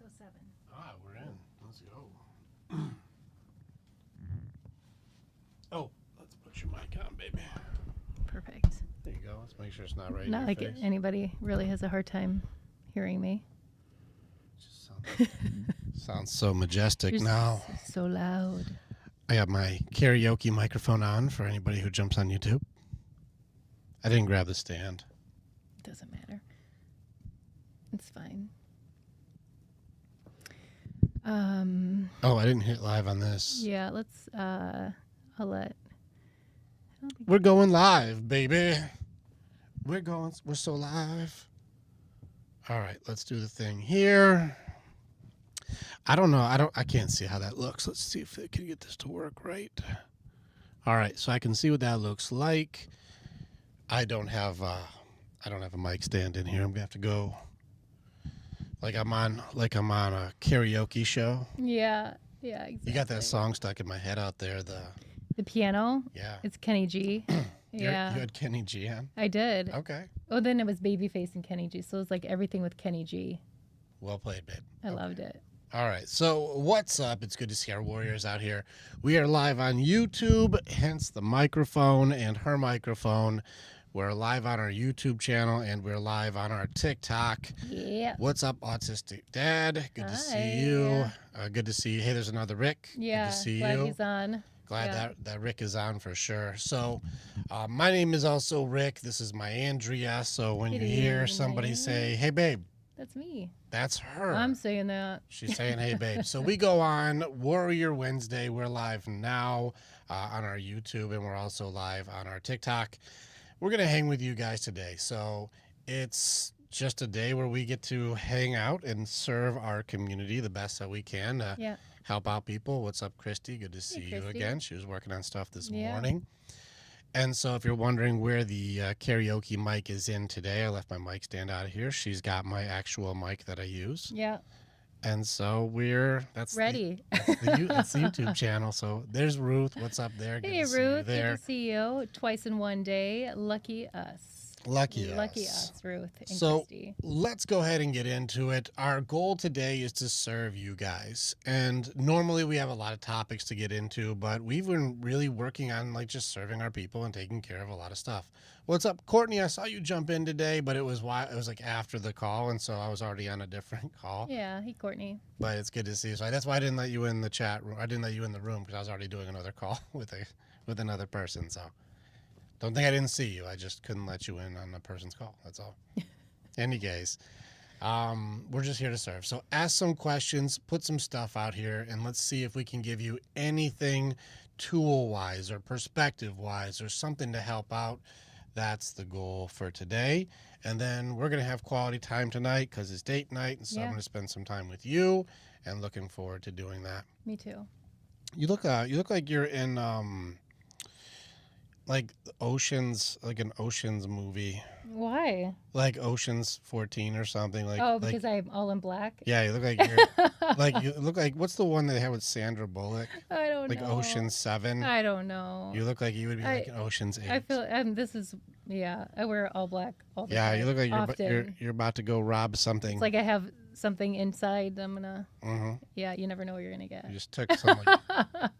6:07. Ah, we're in. Let's go. Oh, let's put your mic on, baby. Perfect. There you go. Let's make sure it's not right Not in like your face. anybody really has a hard time hearing me. Just sounds so majestic You're now. So loud. I got my karaoke microphone on for anybody who jumps on YouTube. I didn't grab the stand. Doesn't matter. It's fine. Oh, I didn't hit live on this. Yeah, let's I'll let We're going live, baby. We're so live. All right, let's do the thing here. I don't know. I can't see how that looks. Let's see if I can get this to work right. All right, so I can see what that looks like. I don't have a mic stand in here. I'm gonna have to go like I'm on a karaoke show. Yeah, exactly. You got that song stuck in my head out there. The piano? Yeah. It's Kenny G. Yeah. You had Kenny G on? I did. Okay. Oh, then it was Babyface and Kenny G. So it was like everything with Kenny G. Well played, babe. I loved it. All right, so what's up? It's good to see our warriors out here. We are live on YouTube, hence the microphone and her microphone. We're live on our YouTube channel, and we're live on our TikTok. Yeah. What's up, Autistic Dad? Good to see you. Good to see you. Hey, there's another Rick. Yeah. Good to see glad you. He's on. Glad that Rick is on for sure. So my name is also Rick. This is my Andrea. So when you hear somebody say, hey, babe. That's me. That's her. I'm saying that. She's saying, hey, babe. So we go on Warrior Wednesday. We're live now on our YouTube, and we're also live on our TikTok. We're going to hang with you guys today. So it's just a day where we get to hang out and serve our community the best that we can. Help out people. What's up, Christy? Good to see you again. She was working on stuff this morning. And so if you're wondering where the karaoke mic is in today, I left my mic stand out of here. She's got my actual mic that I use. Yeah. And so that's ready. That's the YouTube channel. So there's Ruth. What's up there? Hey, good to Ruth. See you there. Good to see you twice in one day. Lucky us. Lucky us, Ruth and so Christy. Let's go ahead and get into it. Our goal today is to serve you guys. And normally we have a lot of topics to get into, but we've been really working on just serving our people and taking care of a lot of stuff. What's up, Courtney? I saw you jump in today, but it was after the call, and so I was already on a different call. Yeah, hey, Courtney. But it's good to see you. So that's why I didn't let you in the chat room. I didn't let you in the room because I was already doing another call with another person. So don't think I didn't see you. I just couldn't let you in on a person's call. That's all. Any case, we're just here to serve. So ask some questions, put some stuff out here, and let's see if we can give you anything tool-wise or perspective-wise or something to help out. That's the goal for today. And then we're going to have quality time tonight because it's date night, and so I'm going to spend some time with you and looking forward to doing that. Me too. You look like you're in like Oceans, like an Oceans movie. Why? Like Oceans 14 or something. Because I'm all in black? Yeah, you look like you're you look like, what's the one that they had with Sandra Bullock? I don't know. Like Oceans 7? I don't know. You look like you would be like an Oceans 8. I feel, I wear all black all the time. Yeah, you look like you're about to go rob something. It's like I have something inside I'm gonna yeah, you never know what you're gonna get. You just took some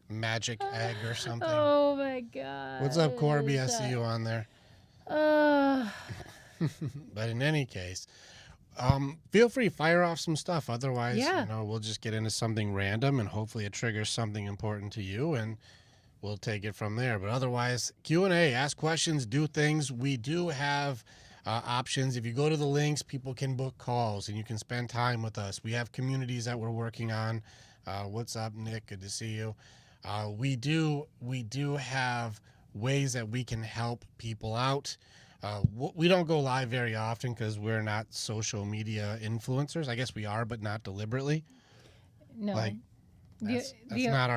magic egg or something. Oh my god. What's up, Corby? I see you on there. But in any case, feel free, fire off some stuff. Otherwise, we'll just get into something random and hopefully it triggers something important to you and we'll take it from there. But otherwise, Q&A, ask questions, do things. We do have options. If you go to the links, people can book calls and you can spend time with us. We have communities that we're working on. What's up, Nick? Good to see you. We do have ways that we can help people out. We don't go live very often because we're not social media influencers. I guess we are, but not deliberately. No. That's not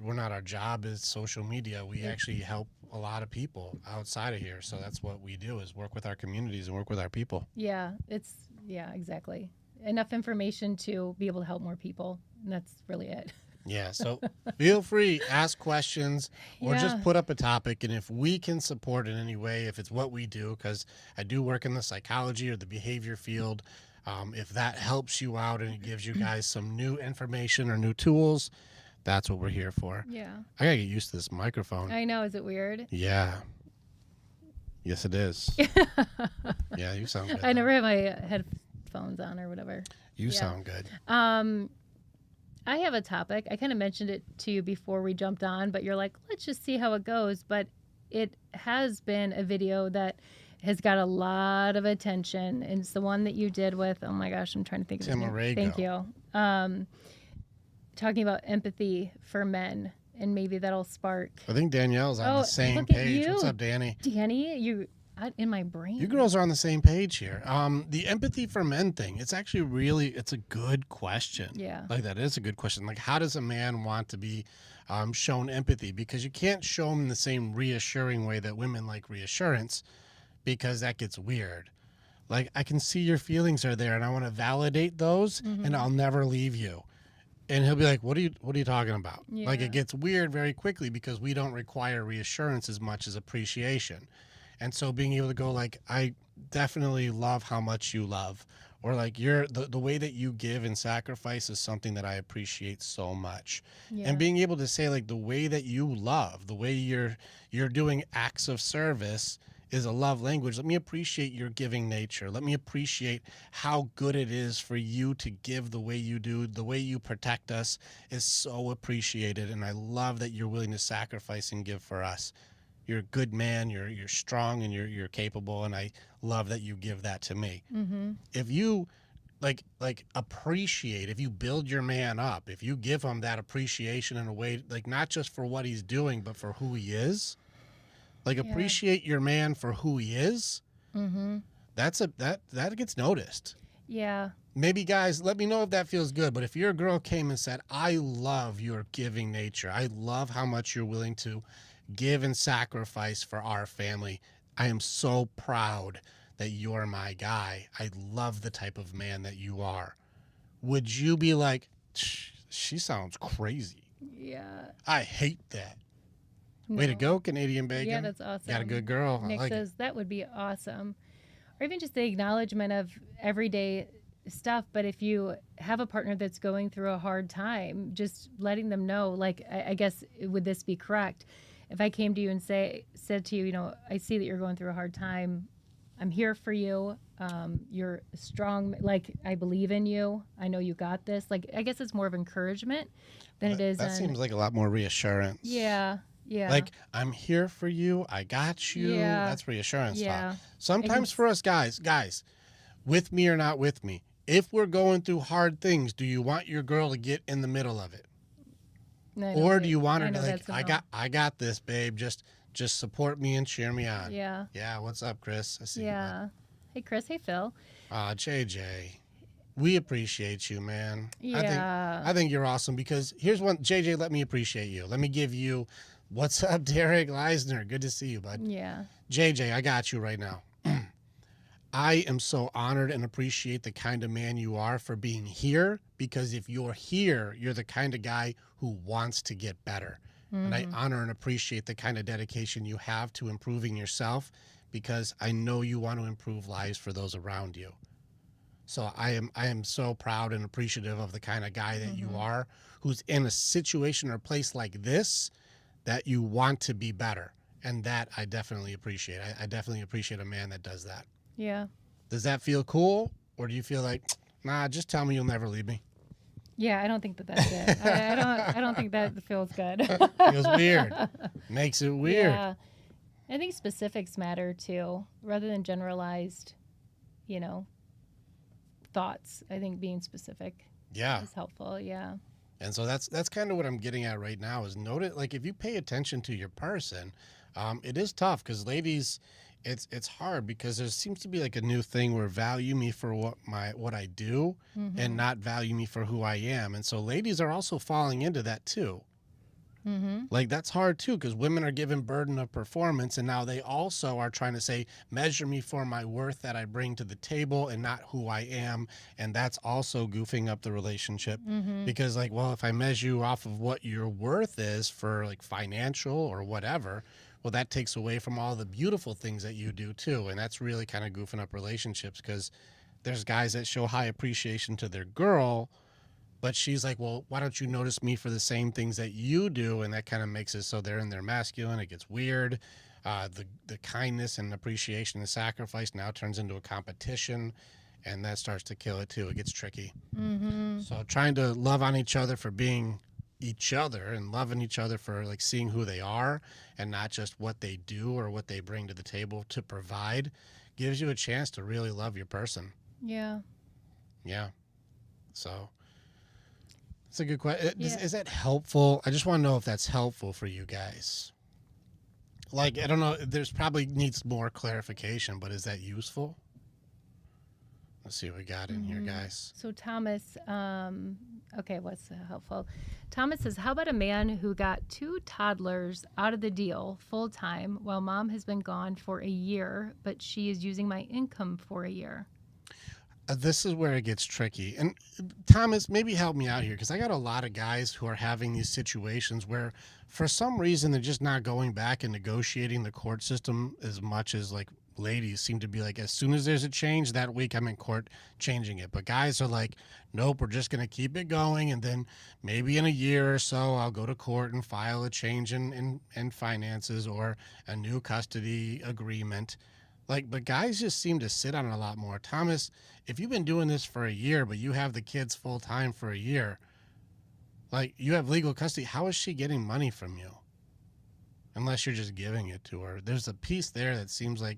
we're not our job is social media. We actually help a lot of people outside of here. So that's what we do is work with our communities and work with our people. Yeah, exactly. Enough information to be able to help more people. And that's really it. Yeah, so feel free, ask questions or just put up a topic. And if we can support in any way, if it's what we do, because I do work in the psychology or the behavior field, If that helps you out and it gives you guys some new information or new tools, that's what we're here for. Yeah. I gotta get used to this microphone. I know. Is it weird? Yeah. Yes, it is. Yeah, you sound good. I never have my headphones on or whatever. You sound good. I have a topic. I kind of mentioned it to you before we jumped on, but you're like, let's just see how it goes. But it has been a video that has got a lot of attention. And it's the one that you did with, oh my gosh, I'm trying to think of his name. Timarago. Thank you. Talking about empathy for men. And maybe that'll spark. I think Danielle's on the same look at page. you. What's up, Danny? Danny, you in my brain. You girls are on the same page here. The empathy for men thing, it's actually it's a good question. Yeah. Like, that is a good question. Like, how does a man want to be shown empathy? Because you can't show him in the same reassuring way that women like reassurance, because that gets weird. Like, I can see your feelings are there and I want to validate those, and I'll never leave you. And he'll be like, what are you talking about? Yeah. Like, it gets weird very quickly because we don't require reassurance as much as appreciation. And so being able to go like, I definitely love how much you love, or like the way that you give and sacrifice is something that I appreciate so much. Yeah. And being able to say like the way that you love, the way you're doing acts of service is a love language. Let me appreciate your giving nature. Let me appreciate how good it is for you to give the way you do. The way you protect us is so appreciated. And I love that you're willing to sacrifice and give for us. You're a good man, you're strong, and you're capable, and I love that you give that to me. If you like appreciate, if you build your man up, if you give him that appreciation in a way, like not just for what he's doing, but for who he is, like appreciate your man for who he is, that gets noticed. Yeah. Maybe guys, let me know if that feels good. But if your girl came and said, I love your giving nature, I love how much you're willing to give and sacrifice for our family. I am so proud that you're my guy. I love the type of man that you are. Would you be like, she sounds crazy? Yeah. I hate that. No. Way to go, Canadian Bacon. Yeah, that's awesome. Got a good girl. Nick says that would be awesome. Or even just the acknowledgement of everyday stuff. But if you have a partner that's going through a hard time, just letting them know, like, I guess, would this be correct? If I came to you and said to you, I see that you're going through a hard time. I'm here for you. You're strong. Like, I believe in you. I know you got this. Like, I guess it's more of encouragement than it is. That seems like a lot more reassurance. Yeah. Yeah. Like, I'm here for you. I got you. Yeah. That's reassurance Yeah. talk. Sometimes for us guys, with me or not with me, if we're going through hard things, do you want your girl to get in the middle of it? Or do you want her to like, I got this, babe. Just support me and cheer me on. Yeah. Yeah. What's up, Chris? I see you. Yeah. Hey, Chris. Hey, Phil. JJ, we appreciate you, man. Yeah. I think you're awesome because here's one. JJ, let me appreciate you. Let me give you, what's up, Derek Leisner? Good to see you, bud. Yeah. JJ, I got you right now. I am so honored and appreciate the kind of man you are for being here, because if you're here, you're the kind of guy who wants to get better. And I honor and appreciate the kind of dedication you have to improving yourself, because I know you want to improve lives for those around you. So I am so proud and appreciative of the kind of guy that you are, who's in a situation or place like this that you want to be better. And that I definitely appreciate. I definitely appreciate a man that does that. Yeah. Does that feel cool? Or do you feel like, nah, just tell me you'll never leave me? Yeah, I don't think that's it. I don't think that feels good. Feels weird. Makes it weird. Yeah. I think specifics matter too, rather than generalized, thoughts. I think being specific is helpful. Yeah. And so that's kind of what I'm getting at right now is note it. Like, if you pay attention to your person, it is tough because ladies, it's hard because there seems to be like a new thing where value me for what I do and not value me for who I am. And so ladies are also falling into that too. Like, that's hard too, because women are given burden of performance, and now they also are trying to say, measure me for my worth that I bring to the table and not who I am. And that's also goofing up the relationship because, like, well, if I measure you off of what your worth is for like financial or whatever, well, that takes away from all the beautiful things that you do too. And that's really kind of goofing up relationships, because There's guys that show high appreciation to their girl, but she's like, well, why don't you notice me for the same things that you do? And that kind of makes it so they're in their masculine. It gets weird. The kindness and appreciation and sacrifice now turns into a competition, and that starts to kill it too. It gets tricky. Mm-hmm. So trying to love on each other for being each other and loving each other for like seeing who they are and not just what they do or what they bring to the table to provide gives you a chance to really love your person. Yeah. Yeah. So that's a good question. Yeah. Is that helpful? I just want to know if that's helpful for you guys. Like, I don't know. There's probably needs more clarification, but is that useful? Let's see what we got in here, guys. So Thomas, okay, what's helpful? Thomas says, how about a man who got 2 toddlers out of the deal full time while mom has been gone for a year, but she is using my income for a year? This is where it gets tricky. And Thomas, maybe help me out here because I got a lot of guys who are having these situations where for some reason they're just not going back and negotiating the court system as much as like ladies seem to be like, as soon as there's a change that week, I'm in court changing it. But guys are like, nope, we're just going to keep it going. And then maybe in a year or so, I'll go to court and file a change in finances or a new custody agreement. Like, but guys just seem to sit on it a lot more. Thomas, if you've been doing this for a year, but you have the kids full time for a year, like you have legal custody, how is she getting money from you? Unless you're just giving it to her. There's a piece there that seems like,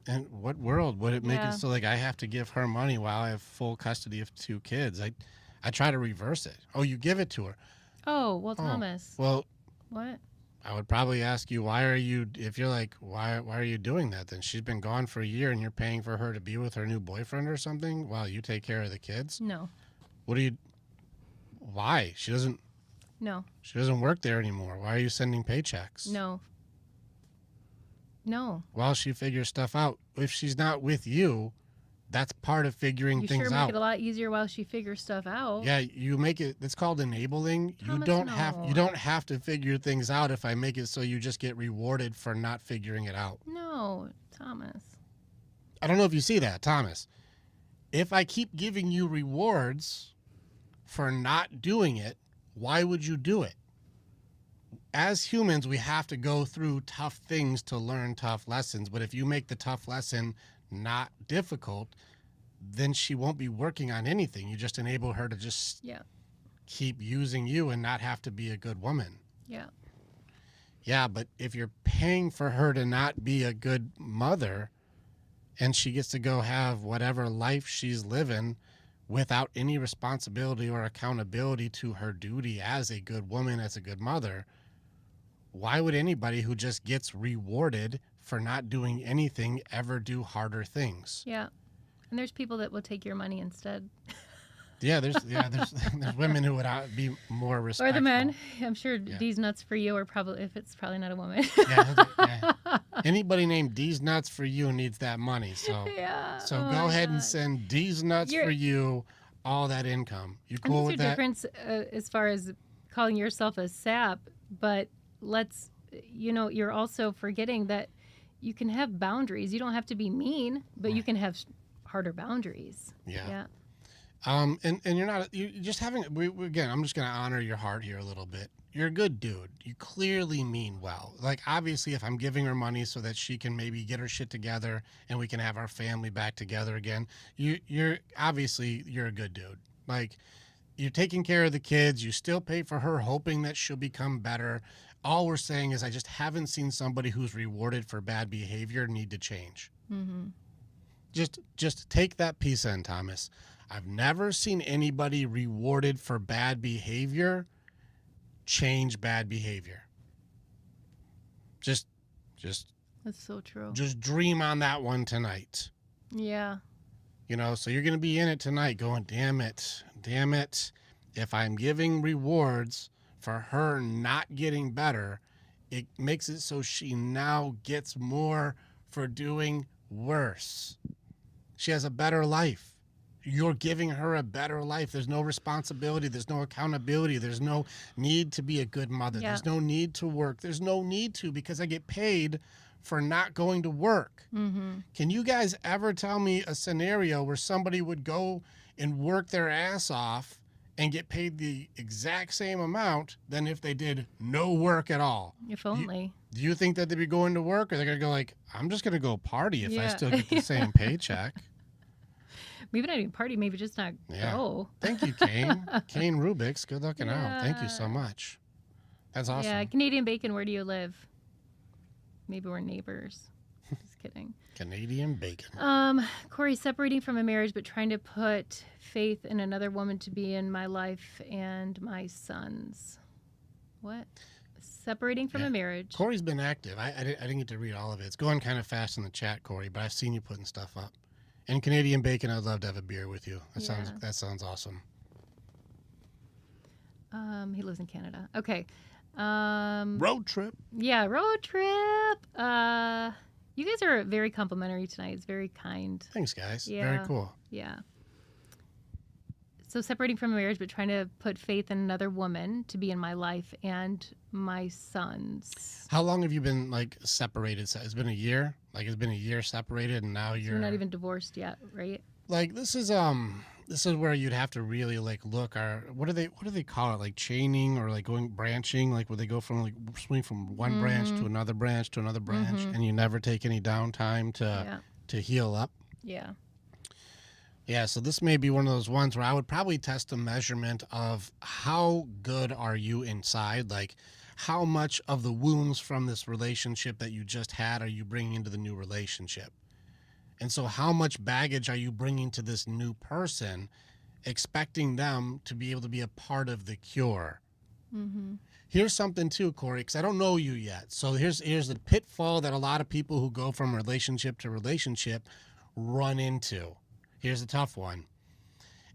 in what world would it make it so like I have to give her money while I have full custody of 2 kids? I try to reverse it. Oh, you give it to her. Oh, well, Thomas. Well, what? I would probably ask you, why are you, if you're like, why are you doing that? Then she's been gone for a year and you're paying for her to be with her new boyfriend or something while you take care of the kids? No. Why? She doesn't work there anymore. Why are you sending paychecks? No. While she figures stuff out. If she's not with you, that's part of figuring things out. You sure make it a lot easier while she figures stuff out. Yeah, you make it. It's called enabling. Thomas, you don't have to figure things out if I make it so you just get rewarded for not figuring it out. No, Thomas. I don't know if you see that, Thomas. If I keep giving you rewards for not doing it, why would you do it? As humans, we have to go through tough things to learn tough lessons. But if you make the tough lesson not difficult, then she won't be working on anything. You just enable her to just keep using you and not have to be a good woman. Yeah. Yeah, but if you're paying for her to not be a good mother and she gets to go have whatever life she's living without any responsibility or accountability to her duty as a good woman, as a good mother, why would anybody who just gets rewarded for not doing anything ever do harder things? Yeah. And there's people that will take your money instead. Yeah, there's women who would be more respectful. Or the men. I'm sure D's nuts for you, or probably if it's probably not a woman. Yeah. Anybody named D's nuts for you needs that money. So go ahead and send D's nuts for you all that income. You cool with that? Difference as far as calling yourself a sap, but you're also forgetting that you can have boundaries. You don't have to be mean, but you can have harder boundaries. Yeah. And you're just having, again, I'm just going to honor your heart here a little bit. You're a good dude. You clearly mean well. Like, obviously, if I'm giving her money so that she can maybe get her shit together and we can have our family back together again, you're a good dude. Like, you're taking care of the kids. You still pay for her, hoping that she'll become better. All we're saying is I just haven't seen somebody who's rewarded for bad behavior need to change. Mm-hmm. Just take that piece in, Thomas. I've never seen anybody rewarded for bad behavior change bad behavior. Just that's so true. Just dream on that one tonight. Yeah. So you're going to be in it tonight going, damn it. If I'm giving rewards for her not getting better, it makes it so she now gets more for doing worse. She has a better life. You're giving her a better life. There's no responsibility. There's no accountability. There's no need to be a good mother. Yeah. There's no need to work. There's no need to, because I get paid for not going to work. Mm-hmm. Can you guys ever tell me a scenario where somebody would go and work their ass off and get paid the exact same amount than if they did no work at all? If only. Do you think that they'd be going to work, or they're going to go like, I'm just going to go party if I Yeah. still get the same paycheck? Maybe not even party, maybe just not go. Thank you, Kane. Kane Rubik's. Good looking out. Thank you so Yeah. much. That's awesome. Yeah, Canadian Bacon, where do you live? Maybe we're neighbors. Just kidding. Canadian Bacon. Corey, separating from a marriage, but trying to put faith in another woman to be in my life and my sons. What? Separating from a marriage. Corey's been active. I didn't get to read all of it. It's going kind of fast in the chat, Corey, but I've seen you putting stuff up. And Canadian Bacon, I'd love to have a beer with you. That sounds awesome. He lives in Canada. Okay. Road trip. Yeah, road trip. You guys are very complimentary tonight. It's very kind. Thanks, guys. Yeah. Very cool. Yeah. So separating from a marriage, but trying to put faith in another woman to be in my life and my sons. How long have you been separated? It's been a year. It's been a year separated, and now you're not even divorced yet, right? This is where you'd have to really look. What do they call it? Chaining or going branching? Where they go from swing from one branch to another branch to another branch, and you never take any downtime to heal up. Yeah. Yeah, so this may be one of those ones where I would probably test a measurement of how good are you inside, how much of the wounds from this relationship that you just had are you bringing into the new relationship? And so how much baggage are you bringing to this new person, expecting them to be able to be a part of the cure? Mm-hmm. Here's something too, Corey, because I don't know you yet. So here's the pitfall that a lot of people who go from relationship to relationship run into. Here's a tough one,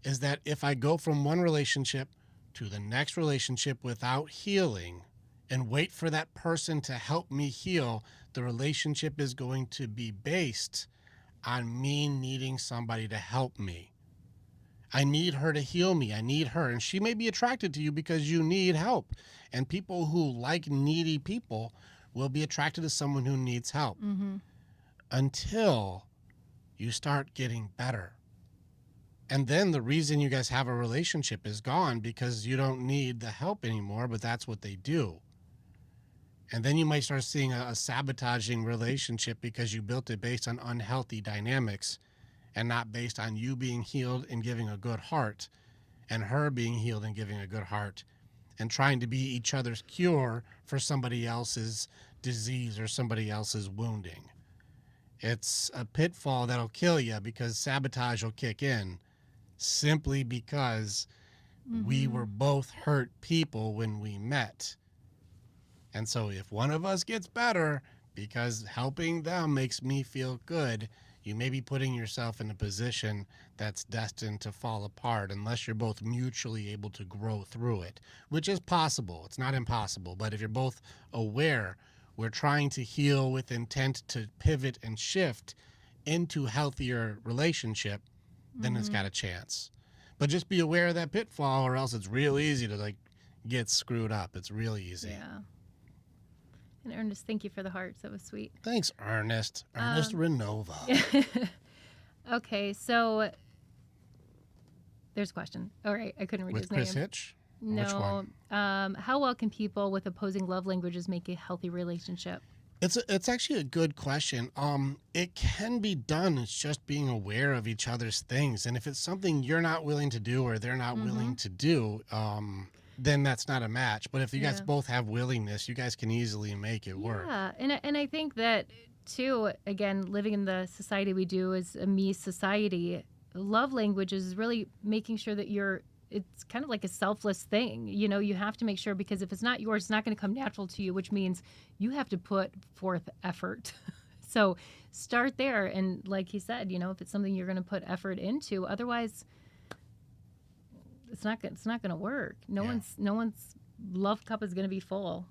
is that if I go from one relationship to the next relationship without healing and wait for that person to help me heal, the relationship is going to be based on me needing somebody to help me. I need her to heal me. I need her. And she may be attracted to you because you need help. And people who like needy people will be attracted to someone who needs help. Mm-hmm. Until you start getting better. And then the reason you guys have a relationship is gone because you don't need the help anymore, but that's what they do. And then you might start seeing a sabotaging relationship because you built it based on unhealthy dynamics and not based on you being healed and giving a good heart and her being healed and giving a good heart and trying to be each other's cure for somebody else's disease or somebody else's wounding. It's a pitfall that'll kill you because sabotage will kick in simply because we were both hurt people when we met. And so if one of us gets better because helping them makes me feel good, you may be putting yourself in a position that's destined to fall apart unless you're both mutually able to grow through it, which is possible. It's not impossible. But if you're both aware, we're trying to heal with intent to pivot and shift into healthier relationship, then it's got a chance. But just be aware of that pitfall or else it's real easy to get screwed up. It's really easy. Yeah. And Ernest, thank you for the hearts. That was sweet. Thanks, Ernest. Ernest Renova. Okay, so there's a question. All right, I couldn't read his With Chris name. Hitch? No. Which one? How well can people with opposing love languages make a healthy relationship? It's actually a good question. It can be done. It's just being aware of each other's things. And if it's something you're not willing to do or they're not willing to do, then that's not a match. But if you guys both have willingness, you guys can easily make it work. Yeah, and I think that, too, again, living in the society we do as a me society, love language is really making sure that it's kind of like a selfless thing. You know, you have to make sure, because if it's not yours, it's not going to come natural to you, which means you have to put forth effort. So start there. And like he said, if it's something you're going to put effort into, otherwise it's not going to work. No one's love cup is going to be full.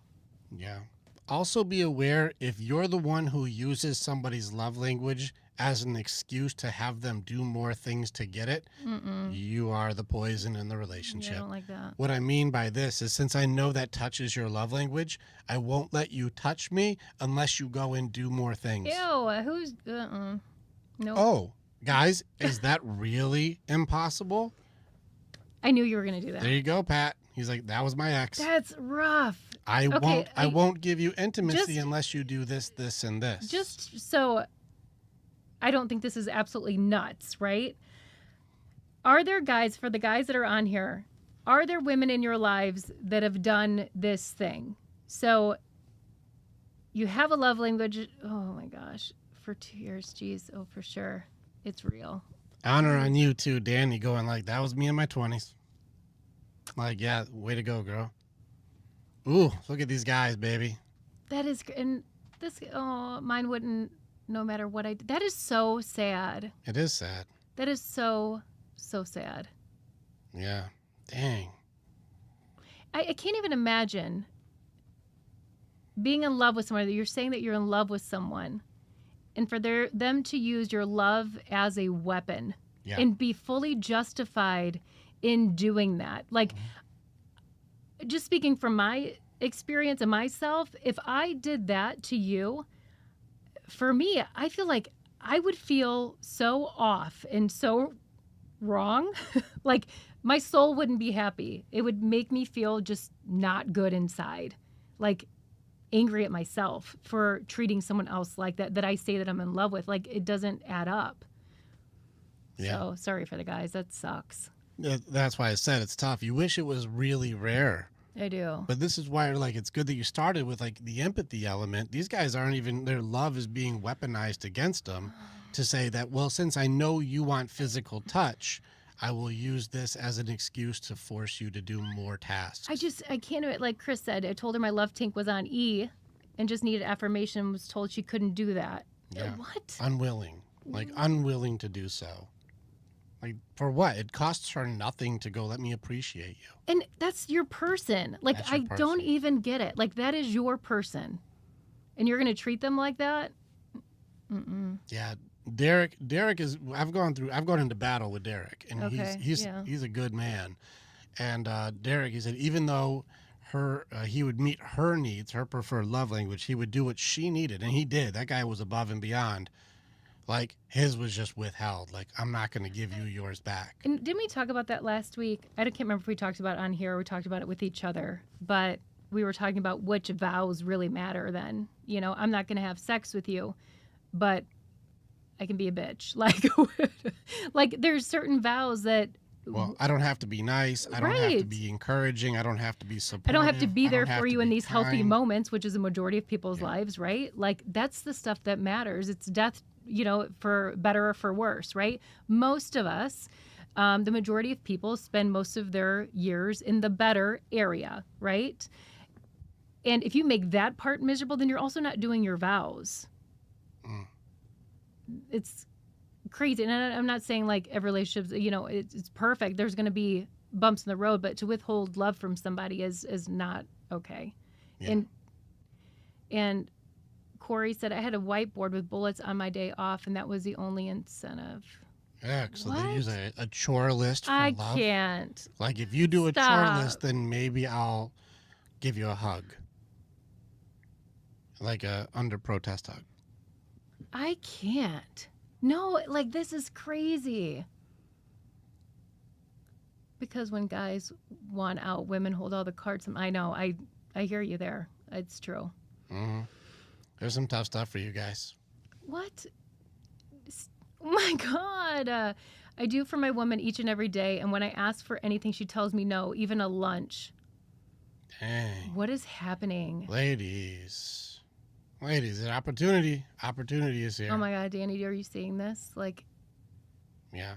Yeah. Also be aware, if you're the one who uses somebody's love language as an excuse to have them do more things to get it, you are the poison in the relationship. Yeah, I don't like that. What I mean by this is, since I know that touch is your love language, I won't let you touch me unless you go and do more things. Ew, who's, nope. Oh, guys, is that really impossible? I knew you were going to do that. There you go, Pat. He's like, that was my ex. That's rough. I won't give you intimacy unless you do this, this, and this. Just so I don't think this is absolutely nuts, right? Are there guys, for the guys that are on here, are there women in your lives that have done this thing? So you have a love language. Oh my gosh. For 2 years. Geez. Oh, for sure. It's real. Honor on you too, Danny, going like, that was me in my 20s. Like, yeah, way to go, girl. Ooh, look at these guys, baby. That is, and this, oh, mine wouldn't, no matter what I did. That is so sad. It is sad. That is so, so sad. Yeah. Dang. I can't even imagine being in love with someone. You're saying that you're in love with someone, and for them to use your love as a weapon and be fully justified in doing that. Like, just speaking from my experience and myself, if I did that to you, for me, I feel like I would feel so off and so wrong. Like, my soul wouldn't be happy. It would make me feel just not good inside. Like, angry at myself for treating someone else like that I say that I'm in love with. Like, it doesn't add up. Yeah. So sorry for the guys. That sucks. That's why I said it's tough. You wish it was really rare. I do. But this is why, like, it's good that you started with, like, the empathy element. These guys aren't even, their love is being weaponized against them to say that, well, since I know you want physical touch, I will use this as an excuse to force you to do more tasks. I can't, like Chris said, I told her my love tank was on E and just needed affirmation, was told she couldn't do that. Yeah. What? Unwilling. Like, unwilling to do so. Like, for what? It costs her nothing to go, let me appreciate you. And that's your person. Like, I don't even get it. Like, that is your person. And you're going to treat them like that? Yeah. Derek is, I've gone into battle with Derek, and he's a good man. And Derek, he said, even though he would meet her needs, her preferred love language, he would do what she needed. And he did. That guy was above and beyond. Like, his was just withheld. Like, I'm not going to give you yours back. And didn't we talk about that last week? I can't remember if we talked about it on here or we talked about it with each other. But we were talking about which vows really matter then. You know, I'm not going to have sex with you, but I can be a bitch. Like there's certain vows that... Well, I don't have to be nice. I don't have to be encouraging. I don't have to be supportive. I don't have to be there for you in these healthy moments, which is a majority of people's lives, right? Like, that's the stuff that matters. It's death, you know, for better or for worse, right? Most of us, the majority of people spend most of their years in the better area, right? And if you make that part miserable, then you're also not doing your vows. It's crazy. And I'm not saying like every relationship, you know, it's perfect. There's going to be bumps in the road, but to withhold love from somebody is not okay. Yeah. And Corey said, I had a whiteboard with bullets on my day off, and that was the only incentive. Yeah, so they use a chore list for love. I can't. Like, if you do a chore list, then maybe I'll give you a hug. Like a under protest hug. I can't. No, like, this is crazy. Because when guys want out, women hold all the cards. I know. I hear you there. It's true. Mm-hmm. There's some tough stuff for you guys. What? Oh, my God. I do for my woman each and every day. And when I ask for anything, she tells me no, even a lunch. Dang. What is happening? Ladies, an opportunity. Opportunity is here. Oh, my God, Danny, are you seeing this? Like, yeah.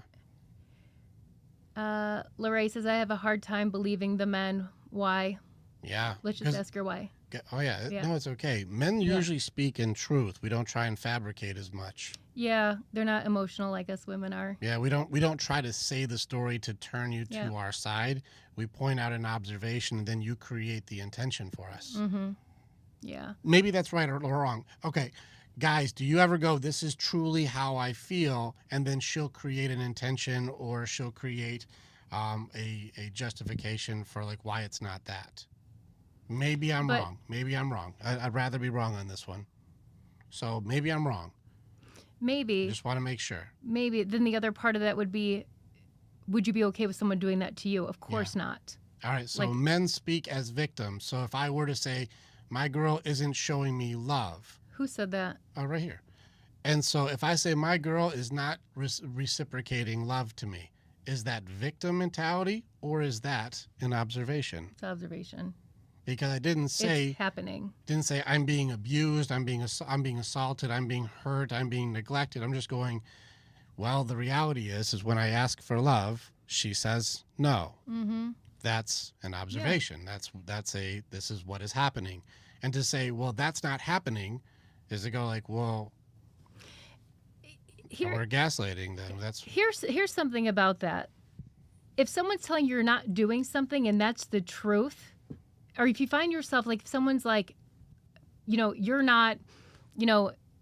Lorraine says, I have a hard time believing the men. Why? Yeah. Let's just ask her why. Oh, yeah. No, it's okay. Men usually speak in truth. We don't try and fabricate as much. Yeah, they're not emotional like us women are. Yeah, we don't try to say the story to turn you to our side. We point out an observation, and then you create the intention for us. Mm-hmm. Yeah. Maybe that's right or wrong. Okay, guys, do you ever go, this is truly how I feel, and then she'll create an intention, or she'll create a justification for like why it's not that? Maybe I'm But wrong. Maybe I'm wrong. I'd rather be wrong on this one. So maybe I'm wrong. I maybe, just want to make sure. maybe then the other part of that would be, would you be okay with someone doing that to you? Of Yeah. course not. All right. So Like, men speak as victims. So if I were to say, my girl isn't showing me love, who said that? oh, right here. And so if I say my girl is not reciprocating love to me, is that victim mentality, or is that an observation? It's observation. Because I didn't say It's happening. I'm being abused, I'm being assaulted, I'm being hurt, I'm being neglected. I'm just going, well, the reality is when I ask for love, she says no. Mm-hmm. That's an observation. Yeah. This is what is happening. And to say, well, that's not happening, is to go like, well, we're gaslighting them. Here's something about that. If someone's telling you you're not doing something and that's the truth, or if you find yourself like, if someone's like, you're not,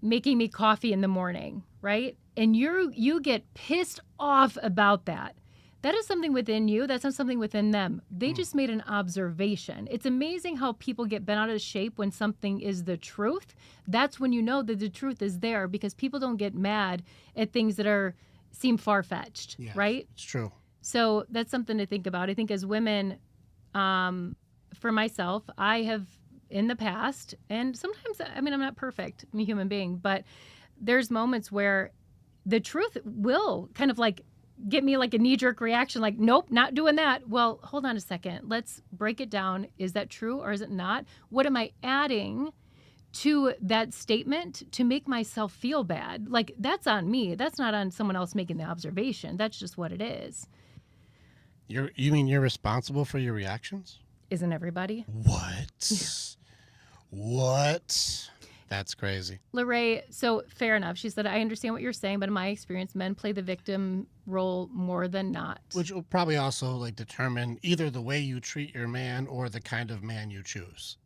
making me coffee in the morning, right? And you get pissed off about that. That is something within you. That's not something within them. They just made an observation. It's amazing how people get bent out of shape when something is the truth. That's when you know that the truth is there, because people don't get mad at things that seem far-fetched, right? It's true. So that's something to think about. I think as women, for myself, I have in the past, and sometimes, I'm not perfect. I'm a human being, but there's moments where the truth will kind of like get me like a knee-jerk reaction, like, nope, not doing that. Well, hold on a second. Let's break it down. Is that true or is it not? What am I adding to that statement to make myself feel bad? Like, that's on me. That's not on someone else making the observation. That's just what it is. You mean you're responsible for your reactions? Isn't everybody? What? What? That's crazy. Lorraine, so fair enough. She said, I understand what you're saying, but in my experience, men play the victim role more than not. Which will probably also like determine either the way you treat your man or the kind of man you choose.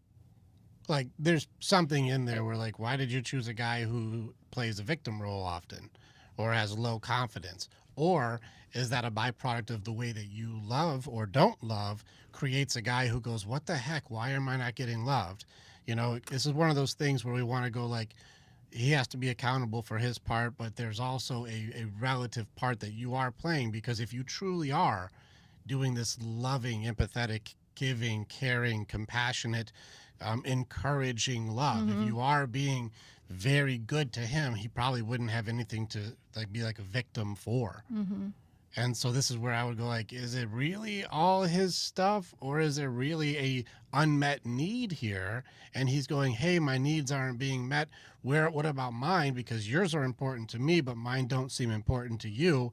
Like, there's something in there where, like, why did you choose a guy who plays a victim role often or has low confidence? Or is that a byproduct of the way that you love or don't love creates a guy who goes, what the heck? Why am I not getting loved? This is one of those things where we want to go like, he has to be accountable for his part, but there's also a relative part that you are playing, because if you truly are doing this loving, empathetic, giving, caring, compassionate, encouraging love, if you are being very good to him, he probably wouldn't have anything to like be like a victim for. And so this is where I would go like, is it really all his stuff, or is there really a unmet need here? And he's going, hey, my needs aren't being met. What about mine? Because yours are important to me, but mine don't seem important to you.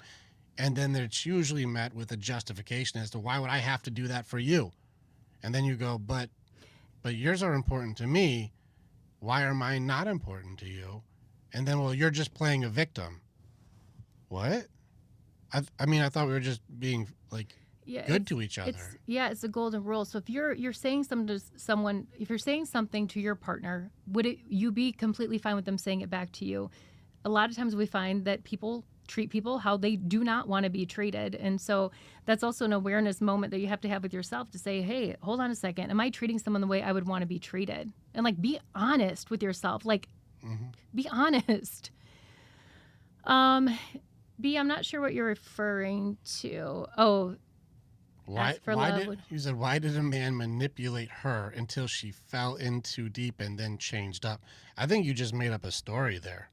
And then it's usually met with a justification as to why would I have to do that for you? And then you go, but yours are important to me. Why are mine not important to you? And then, well, you're just playing a victim. What? I thought we were just being like good to each other. It's a golden rule. So if you're saying something to someone, if you're saying something to your partner, would you be completely fine with them saying it back to you? A lot of times we find that people treat people how they do not want to be treated. And so that's also an awareness moment that you have to have with yourself to say, hey, hold on a second. Am I treating someone the way I would want to be treated? And like, be honest with yourself. Like, be honest. B, I'm not sure what you're referring to. Oh, why did a man manipulate her until she fell in too deep and then changed up? I think you just made up a story there,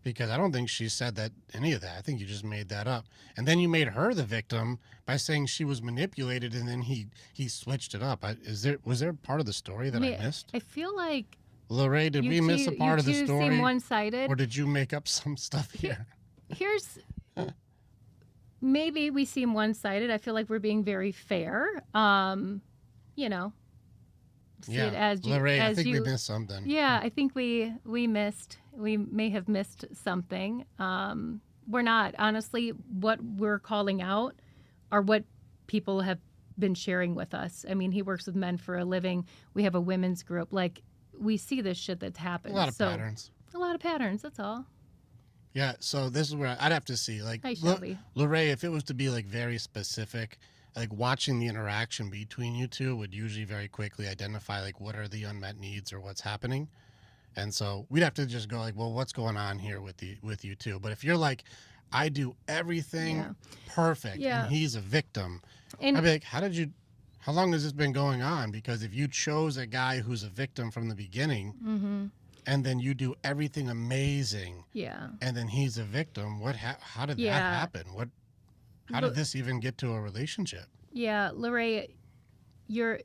because I don't think she said that any of that. I think you just made that up. And then you made her the victim by saying she was manipulated, and then he switched it up. Was there part of the story that I missed? I feel like Lorraine, did we miss a part of the story? You seem one-sided. Or did you make up some stuff here? Here's maybe we seem one-sided. I feel like we're being very fair. See it as you, Lorraine, as I think you, we missed something. Yeah, I think we may have missed something. We're not. Honestly, what we're calling out are what people have been sharing with us. I mean, he works with men for a living. We have a women's group. Like, we see this shit that's happened. A lot of patterns. A lot of patterns, that's all. Yeah, so this is where I'd have to see, like, Hi, Shelby. Lorraine, if it was to be like very specific, like watching the interaction between you two would usually very quickly identify like what are the unmet needs or what's happening. And so we'd have to just go like, well, what's going on here with you two? But if you're like, I do everything Yeah. perfect and Yeah. he's a victim, And I'd be like, how long has this been going on? Because if you chose a guy who's a victim from the beginning and then you do everything amazing yeah. and then he's a victim, how did that Yeah. happen? How did this even get to a relationship? Yeah, Lorraine, you're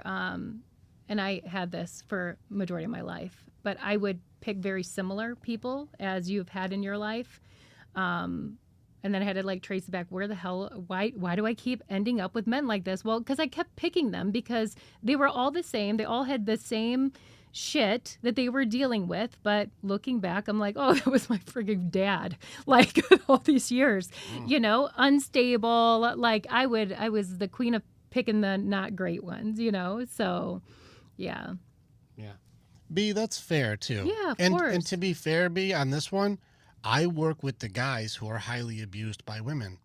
and I had this for majority of my life, but I would pick very similar people as you've had in your life. And then I had to like trace it back. Where the hell? Why do I keep ending up with men like this? Well, because I kept picking them because they were all the same. They all had the same shit that they were dealing with. But looking back, I'm like, oh, that was my frigging dad. Like all these years, unstable. Like I was the queen of picking the not great ones. So yeah. Yeah. B, that's fair too. Yeah, of and course. And to be fair, B, on this one, I work with the guys who are highly abused by women.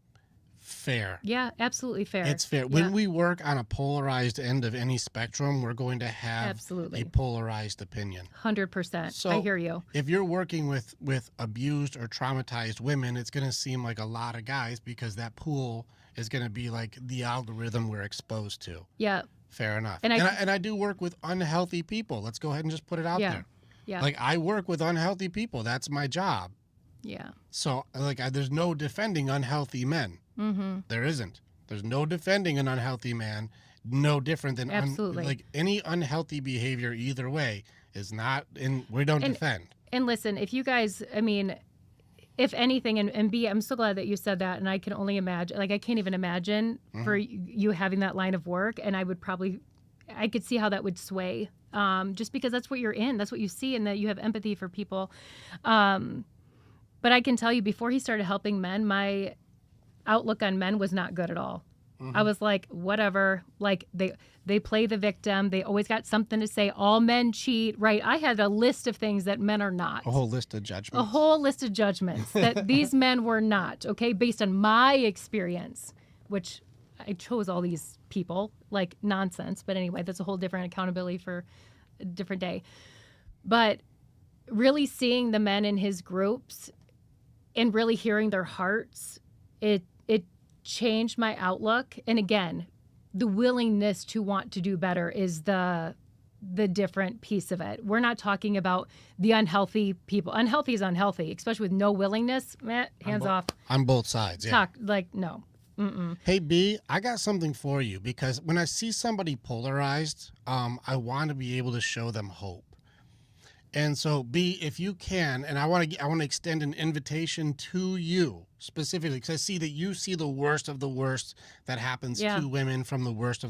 Fair. Yeah, absolutely fair. It's fair. When we work on a polarized end of any spectrum, we're going to have absolutely a polarized opinion. 100%. So I hear you. If you're working with abused or traumatized women, it's going to seem like a lot of guys because that pool is going to be like the algorithm we're exposed to. Yeah. Fair enough. And I do work with unhealthy people. Let's go ahead and just put it out there. Yeah. Like I work with unhealthy people. That's my job. Yeah. So like there's no defending unhealthy men. Mm-hmm. There isn't. There's no defending an unhealthy man. No different than absolutely like any unhealthy behavior either way is not in. We don't defend. And listen, if you guys, I mean, if anything, and B, I'm so glad that you said that, and I can only imagine. Like I can't even imagine for you having that line of work, and I could see how that would sway. Just because that's what you're in, that's what you see, and that you have empathy for people. But I can tell you, before he started helping men, my outlook on men was not good at all. I was like, whatever. Like they play the victim. They always got something to say. All men cheat, right? I had a list of things that men are not. A whole list of judgments. A whole list of judgments that these men were not. Okay, based on my experience, which I chose all these people like nonsense. But anyway, that's a whole different accountability for a different day. But really seeing the men in his groups and really hearing their hearts, it changed my outlook. And again, the willingness to want to do better is the different piece of it. We're not talking about the unhealthy people. Unhealthy is unhealthy, especially with no willingness. Hands off. On both sides, yeah. Talk like no. Mm-mm. Hey B, I got something for you because when I see somebody polarized, I want to be able to show them hope. And so, B, if you can, and I want to extend an invitation to you specifically, because I see that you see the worst of the worst that happens to women from the worst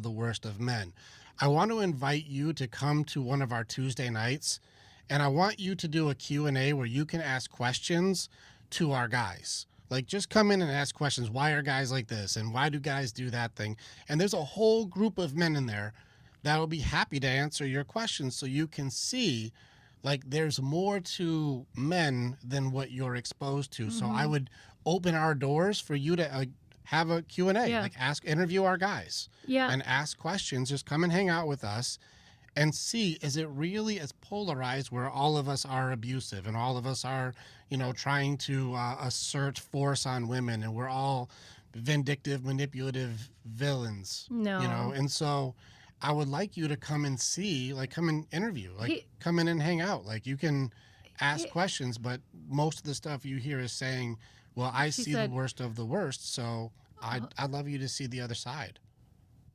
of men. I want to invite you to come to one of our Tuesday nights, and I want you to do a Q&A where you can ask questions to our guys. Like, just come in and ask questions. Why are guys like this? And why do guys do that thing? And there's a whole group of men in there that will be happy to answer your questions so you can see like there's more to men than what you're exposed to. So I would open our doors for you to have a Q&A, like interview our guys and ask questions. Just come and hang out with us and see, is it really as polarized where all of us are abusive and all of us are, trying to assert force on women and we're all vindictive, manipulative villains, No. And so I would like you to come and see, like come and interview, like come in and hang out. Like you can ask questions, but most of the stuff you hear is saying, well, I see the worst of the worst. So I'd love you to see the other side.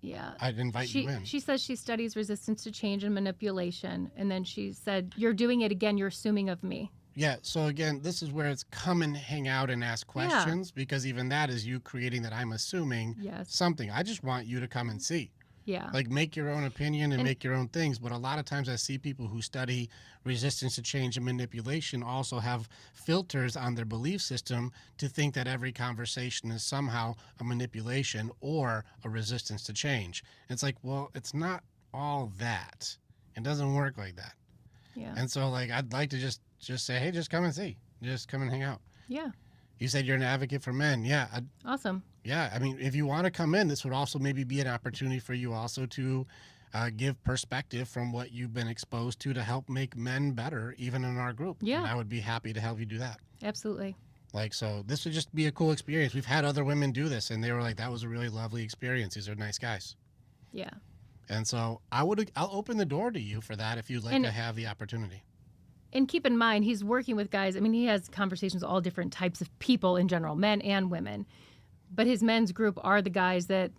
Yeah. I'd invite you in. She says she studies resistance to change and manipulation. And then she said, you're doing it again. You're assuming of me. Yeah. So again, this is where it's come and hang out and ask questions because even that is you creating that I'm assuming something. I just want you to come and see. Yeah. Like make your own opinion and make your own things. But a lot of times I see people who study resistance to change and manipulation also have filters on their belief system to think that every conversation is somehow a manipulation or a resistance to change. It's like, well, it's not all that. It doesn't work like that. Yeah. And so like I'd like to just just say, hey, just come and see. Just come and hang out. Yeah. You said you're an advocate for men. Yeah. Awesome. Yeah. I mean, if you want to come in, this would also maybe be an opportunity for you also to give perspective from what you've been exposed to help make men better, even in our group. Yeah. And I would be happy to help you do that. Absolutely. Like, so this would just be a cool experience. We've had other women do this, and they were like, that was a really lovely experience. These are nice guys. Yeah. And so I'll open the door to you for that if you'd like to have the opportunity. And keep in mind, he's working with guys. I mean, he has conversations with all different types of people in general, men and women. But his men's group are the guys that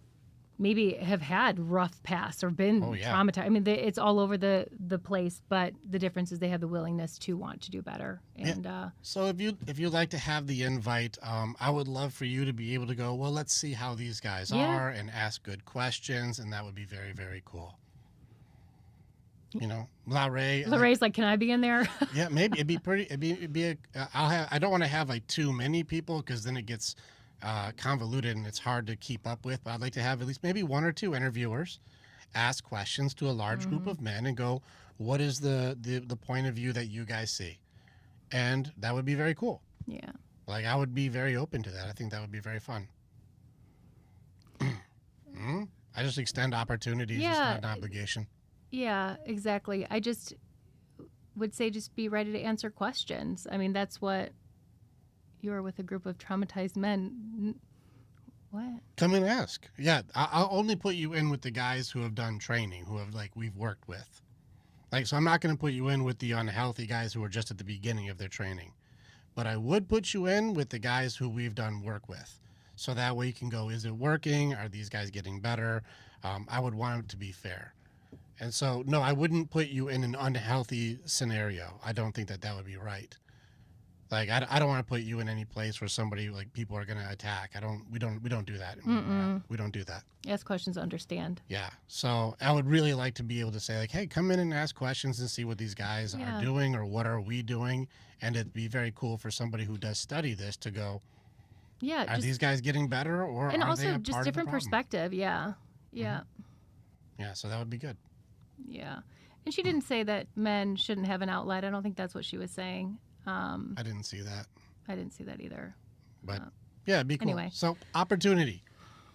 maybe have had rough past or been traumatized. I mean, it's all over the place, but the difference is they have the willingness to want to do better. And so if you'd like to have the invite, I would love for you to be able to go, well, let's see how these guys are and ask good questions, and that would be very, very cool. You know, Laray's like, can I be in there? Yeah, maybe I don't want to have like too many people because then it gets convoluted and it's hard to keep up with. But I'd like to have at least maybe 1 or 2 interviewers ask questions to a large group of men and go, what is the point of view that you guys see? And that would be very cool. Yeah. Like, I would be very open to that. I think that would be very fun. I just extend opportunities. It's not an obligation. Yeah, exactly. I just would say just be ready to answer questions. I mean, that's what you're with a group of traumatized men. What? Come and ask. Yeah, I'll only put you in with the guys who have done training, who have, like, we've worked with. Like, so I'm not going to put you in with the unhealthy guys who are just at the beginning of their training. But I would put you in with the guys who we've done work with. So that way you can go, is it working? Are these guys getting better? I would want it to be fair. And so, no, I wouldn't put you in an unhealthy scenario. I don't think that would be right. Like, I don't want to put you in any place where somebody, like, people are going to attack. We don't do that. We don't do that. Ask questions, understand. Yeah. So I would really like to be able to say, like, hey, come in and ask questions and see what these guys are doing or what are we doing. And it'd be very cool for somebody who does study this to go, are these guys getting better or and are also they a just part different of the problem? perspective. Yeah. Yeah. Yeah. So that would be good. Yeah. And she didn't say that men shouldn't have an outlet. I don't think that's what she was saying. I didn't see that. I didn't see that either. But yeah, it'd be cool. Anyway. So opportunity.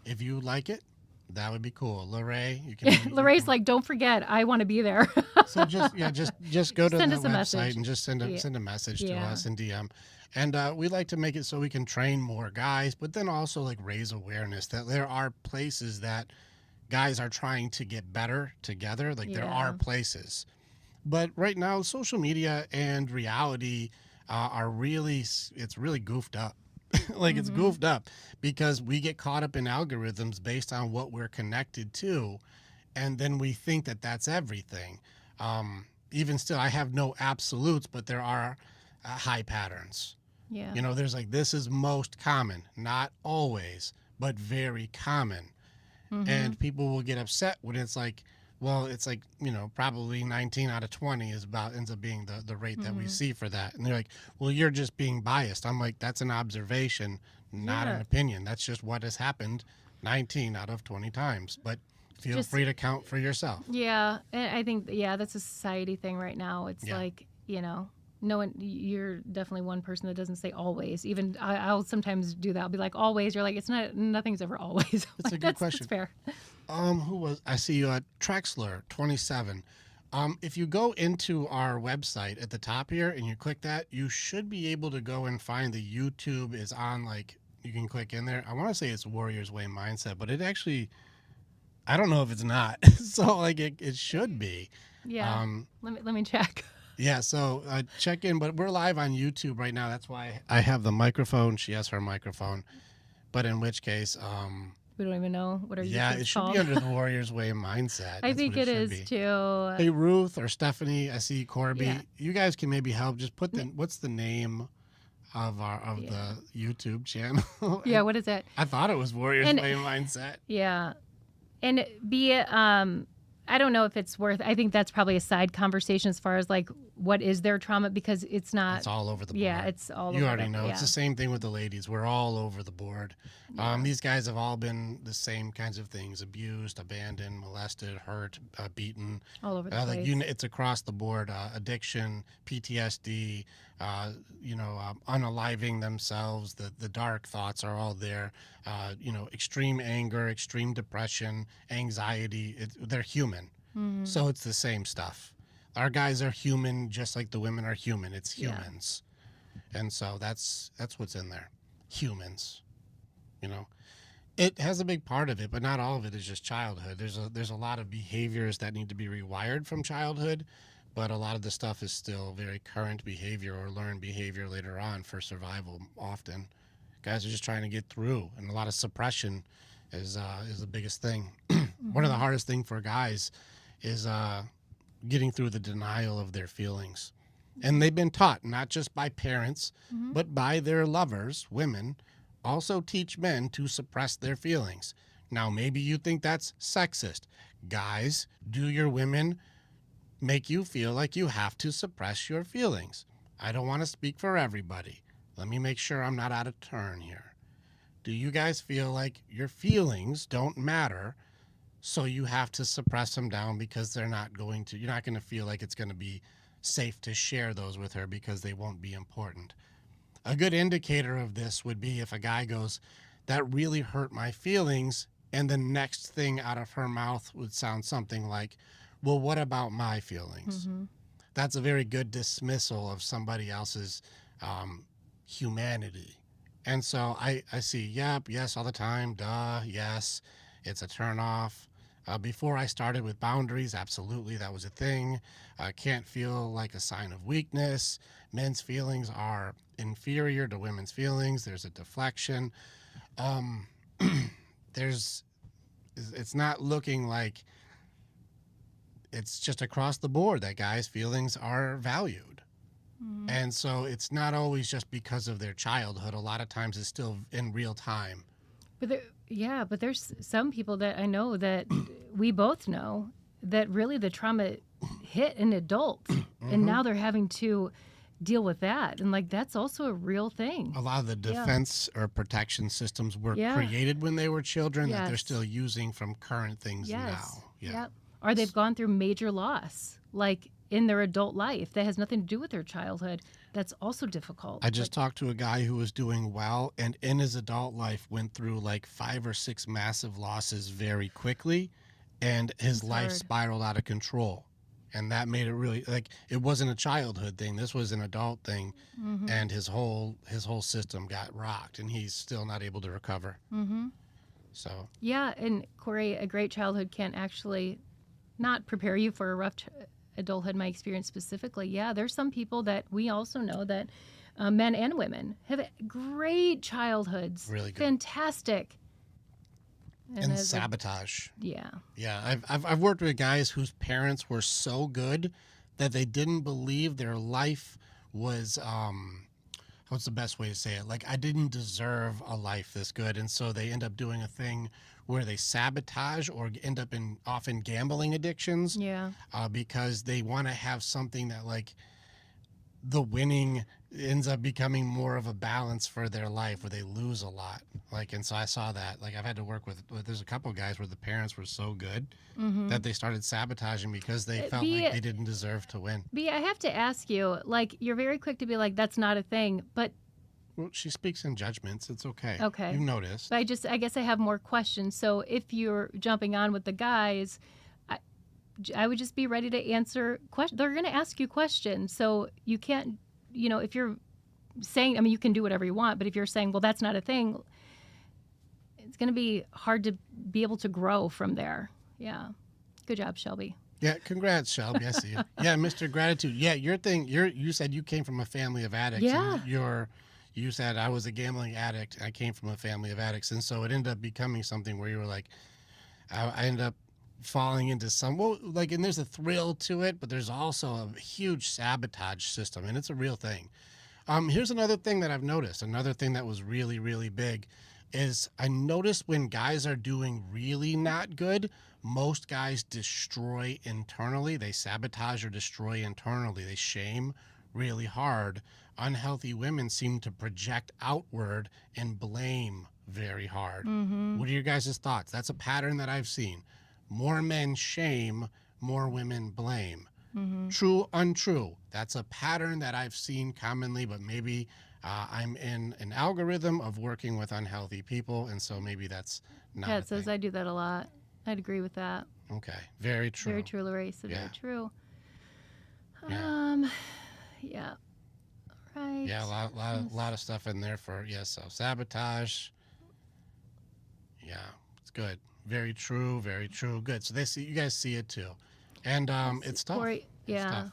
If you like it, that would be cool. Laray, you can. Laray's like, don't forget, I want to be there. So just go to the website and just send a message to us in DM. And we like to make it so we can train more guys, but then also like raise awareness that there are places that guys are trying to get better together. Like there are places. But right now, social media and reality are really goofed up. Like it's goofed up because we get caught up in algorithms based on what we're connected to. And then we think that that's everything. Even still, I have no absolutes, but there are high patterns. Yeah. You know, there's like, this is most common, not always, but very common. And people will get upset when it's like, well, it's like, you know, probably 19 out of 20 ends up being the rate that we see for that. And they're like, well, you're just being biased. I'm like, that's an observation, not an opinion. That's just what has happened 19 out of 20 times. But feel free to count for yourself. Yeah. And I think, that's a society thing right now. It's like, you know, no one, you're definitely one person that doesn't say always. Even I'll sometimes do that. I'll be like, always. You're like, it's not, nothing's ever always. That's a good question. That's fair. Who was, I see you at Trexler 27. If you go into our website at the top here and you click that, you should be able to go and find the YouTube is on, like, you can click in there. I want to say it's Warriors Way Mindset, but it actually, I don't know if it's not. So like it should be. Yeah. Let me check. Yeah, so check in, but we're live on YouTube right now. That's why I have the microphone. She has her microphone. But in which case, we don't even know what our YouTube's it should called. be under the Warriors Way Mindset. I think it is too. Hey, Ruth or Stephanie, I see Corby. Yeah. You guys can maybe help. Just put what's the name of the YouTube channel? Yeah, what is it? I thought it was Warriors Way Mindset. Yeah. And be I don't know if it's worth. I think that's probably a side conversation as far as like what is their trauma, because it's not. It's all over the Yeah, board. it's all You over already the. know. It's Yeah, the same thing with the ladies. We're all over the board. yeah, These guys have all been the same kinds of things: abused, abandoned, molested, hurt, beaten. all over the Like place. it's across the board. Addiction, PTSD. Unaliving themselves. The dark thoughts are all there. Extreme anger, extreme depression, anxiety. They're human. Mm-hmm. So it's the same stuff. Our guys are human just like the women are human. It's Yeah. humans. And so that's what's in there. Humans. You know. It has a big part of it, but not all of it is just childhood. There's a lot of behaviors that need to be rewired from childhood, but a lot of the stuff is still very current behavior or learned behavior later on for survival often. Guys are just trying to get through, and a lot of suppression is the biggest thing. One of the Mm-hmm. hardest thing for guys is getting through the denial of their feelings. And they've been taught, not just by parents, Mm-hmm. but by their lovers, women, also teach men to suppress their feelings. Now, maybe you think that's sexist. Guys, do your women make you feel like you have to suppress your feelings? I don't want to speak for everybody. Let me make sure I'm not out of turn here. Do you guys feel like your feelings don't matter, so you have to suppress them down because you're not going to feel like it's going to be safe to share those with her because they won't be important? A good indicator of this would be if a guy goes, "That really hurt my feelings," and the next thing out of her mouth would sound something like, "Well, what about my feelings?" Mm-hmm. That's a very good dismissal of somebody else's humanity. And so I see, yep, yes, all the time, duh, yes, it's a turnoff. Before I started with boundaries, absolutely, that was a thing. Can't feel like a sign of weakness. Men's feelings are inferior to women's feelings. There's a deflection. Um, there's, it's not looking like it's just across the board that guys' feelings are valued. Mm-hmm. And so it's not always just because of their childhood. A lot of times it's still in real time. But there's some people that I know that we both know that really the trauma hit an adult, and now they're having to deal with that, and like that's also a real thing. A lot of the defense or protection systems were Yeah. created when they were children that they're Yes. still using from current things Yes. now. Yeah. Yep. Or they've gone through major loss, like in their adult life, that has nothing to do with their childhood. That's also difficult. I just talked to a guy who was doing well and in his adult life went through like 5 or 6 massive losses very quickly, and his It's life hard. spiraled out of control. And that made it really like it wasn't a childhood thing. This was an adult thing, Mm-hmm. and his whole system got rocked, and he's still not able to recover. Mm-hmm. So Yeah, and Corey, a great childhood can actually not prepare you for a rough adulthood. My experience specifically, yeah, there's some people that we also know that men and women have great childhoods, really good. fantastic, And as a- sabotage. yeah, Yeah, I've worked with guys whose parents were so good that they didn't believe their life was what's the best way to say it? Like, I didn't deserve a life this good, and so they end up doing a thing where they sabotage or end up in often gambling addictions yeah, because they want to have something that like the winning ends up becoming more of a balance for their life where they lose a lot. Like, and so I saw that. Like, I've had to work with there's a couple of guys where the parents were so good mm-hmm. that they started sabotaging because they felt be- like they didn't deserve to win. B, I have to ask you, like, you're very quick to be like, that's not a thing, but Well, she speaks in judgments. It's okay. Okay. You noticed. I guess I have more questions. So if you're jumping on with the guys, I would just be ready to answer questions. They're going to ask you questions. So you can't, if you're saying, I mean, you can do whatever you want, but if you're saying, well, that's not a thing, it's going to be hard to be able to grow from there. Yeah. Good job, Shelby. Yeah, congrats, Shelby. I see you. Yeah, Mr. Gratitude. Yeah, your thing. You said you came from a family of addicts. Yeah. And you said I was a gambling addict. I came from a family of addicts, and so it ended up becoming something where you were like, I ended up falling into and there's a thrill to it, but there's also a huge sabotage system, and it's a real thing. Here's another thing that I've noticed. Another thing that was really, really big. is I notice when guys are doing really not good, most guys destroy internally. They sabotage or destroy internally. They shame really hard. Unhealthy women seem to project outward and blame very hard. Mm-hmm. What are your guys' thoughts? That's a pattern that I've seen. More men shame, more women blame. Mm-hmm. True, untrue. That's a pattern that I've seen commonly, but maybe I'm in an algorithm of working with unhealthy people, and so maybe that's not Yeah, a it says thing. I do that a lot. I'd agree with that. Okay, very true. Very true, Larissa. Yeah. Very true. Yeah. Yeah. Right. Yeah, a lot of stuff in there for so sabotage. Yeah, it's good. Very true. Very true. Good. So you guys see it too, and it's tough. Corey, It's yeah. tough.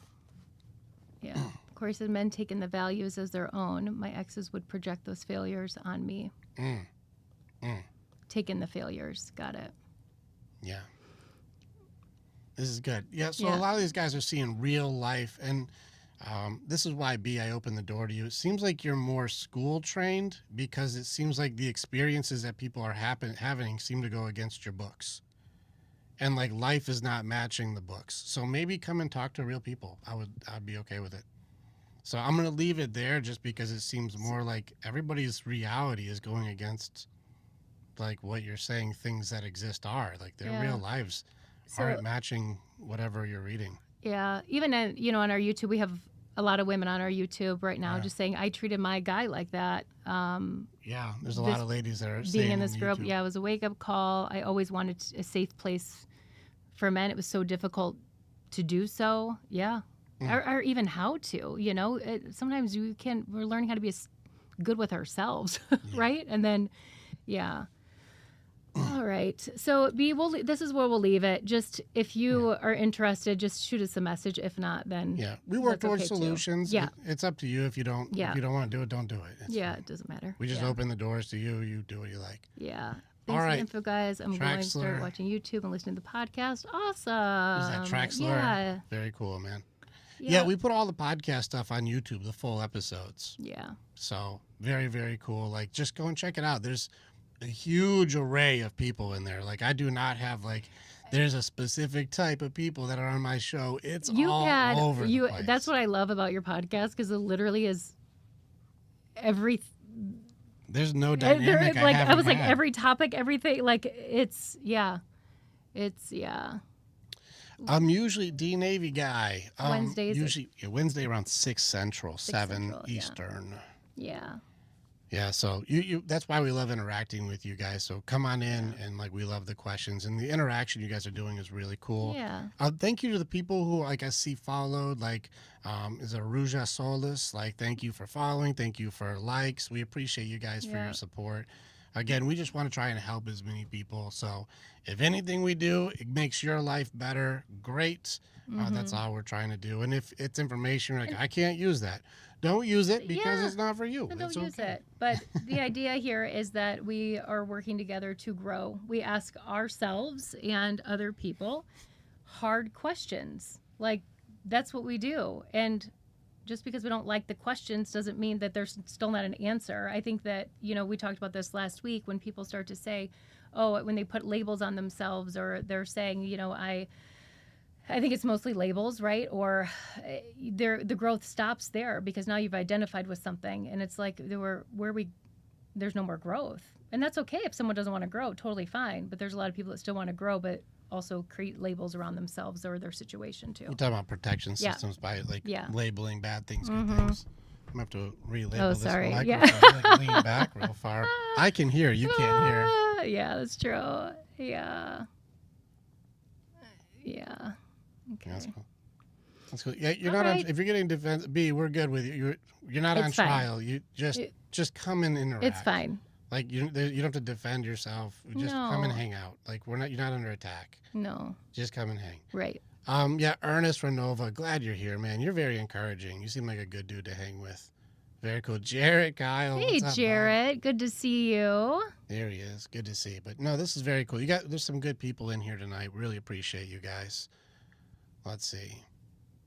Yeah. Corey said men taking the values as their own. My exes would project those failures on me. Taking the failures. Got it. Yeah. This is good. Yeah. So Yeah. a lot of these guys are seeing real life, and this is why I opened the door to you. It seems like you're more school trained because it seems like the experiences that people are having seem to go against your books, and like life is not matching the books. So maybe come and talk to real people. I'd be okay with it. So I'm gonna leave it there just because it seems more like everybody's reality is going against like what you're saying things that exist are like their real lives aren't matching whatever you're reading. Yeah, even on our YouTube, we have a lot of women on our YouTube right now just saying I treated my guy like that. Yeah, there's a lot of ladies that are being in this YouTube. group. Yeah, it was a wake up call. I always wanted a safe place for men. It was so difficult to do so. Yeah, or even how to. Sometimes we're learning how to be good with ourselves, right? And then, yeah. All right. So this is where we'll leave it. Just if you are interested, just shoot us a message. If not, then we work that's towards okay too. solutions. Yeah. It's up to you. If you don't want to do it, don't do it. It's yeah, fine. it doesn't matter. We just open the doors to you. You do what you like. Yeah. Thanks All for right. the info, guys. I'm going to start watching YouTube and listening to the podcast. Awesome. Is that Traxler? Yeah. Very cool, man. Yeah, we put all the podcast stuff on YouTube, the full episodes. Yeah. So very, very cool. Like, just go and check it out. There's a huge array of people in there. Like, I do not have there's a specific type of people that are on my show. It's all over the place. That's what I love about your podcast because it literally is every. There's no dynamic. I was like every topic, everything. Like it's I'm usually D Navy guy. Wednesdays. Usually Wednesday around 6 Central, 7 Eastern. Yeah. Yeah, so you that's why we love interacting with you guys. So come on in and we love the questions and the interaction you guys are doing is really cool. Yeah. Thank you to the people who I see followed. Is it Ruja Solis? Thank you for following. Thank you for likes. We appreciate you guys for your support. Again, we just want to try and help as many people. So if anything we do, it makes your life better, great. That's all we're trying to do. And if it's information I can't use that, don't use it because it's not for you. Don't use it. But the idea here is that we are working together to grow. We ask ourselves and other people hard questions. That's what we do. And just because we don't like the questions doesn't mean that there's still not an answer. I think that, we talked about this last week when people start to say, when they put labels on themselves or they're saying, I think it's mostly labels, right? Or the growth stops there because now you've identified with something and it's like there's no more growth. And that's okay if someone doesn't want to grow, totally fine. But there's a lot of people that still want to grow, but also create labels around themselves or their situation too. We're talking about protection systems by labeling bad things, good things. I'm going to have to relabel this microphone. Yeah. Lean back real far. I can hear, you can't hear. Yeah, that's true. Yeah. Yeah. Okay. Yeah, that's cool. Yeah, you're not on, if you're getting defense, B, we're good with you. You're not on trial. You just come and interact. It's fine. You don't have to defend yourself. Just come and hang out. You're not under attack. No. Just come and hang. Right. Ernest Renova, glad you're here, man. You're very encouraging. You seem like a good dude to hang with. Very cool. Jarrett, Kyle. Hey, what's up, Jarrett. bud? Good to see you. There he is. Good to see you. But no, this is very cool. There's some good people in here tonight. Really appreciate you guys. Let's see.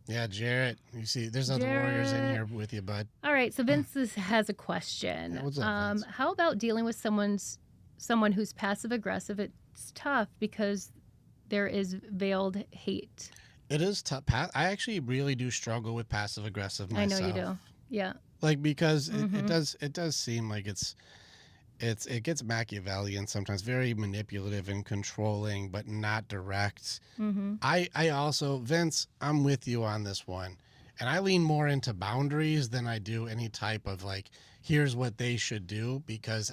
Yeah, Jarrett. You see, there's other warriors in here with you, bud. All right. So Vince has a question. Yeah, what's up, Vince? How about dealing with someone's someone who's passive aggressive, it's tough because there is veiled hate. It is tough. I actually really do struggle with passive aggressive I know you myself. do. Yeah. Like because Mm-hmm. it does seem like it gets Machiavellian sometimes, very manipulative and controlling, but not direct. Mm-hmm. I also, Vince, I'm with you on this one. And I lean more into boundaries than I do any type of like, here's what they should do, because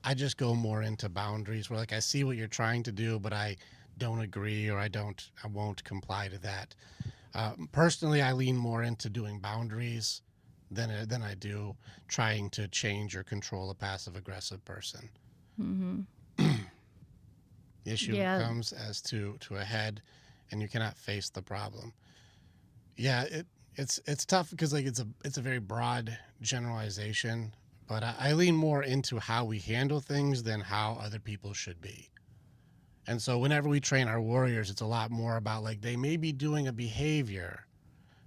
I just go more into boundaries where like I see what you're trying to do, but I don't agree, or I won't comply to that. Personally, I lean more into doing boundaries than I do trying to change or control a passive aggressive person. Mm-hmm. The issue Yeah. comes as to a head, and you cannot face the problem. Yeah, it's tough because like it's a very broad generalization, but I lean more into how we handle things than how other people should be. And so whenever we train our warriors, it's a lot more about like they may be doing a behavior,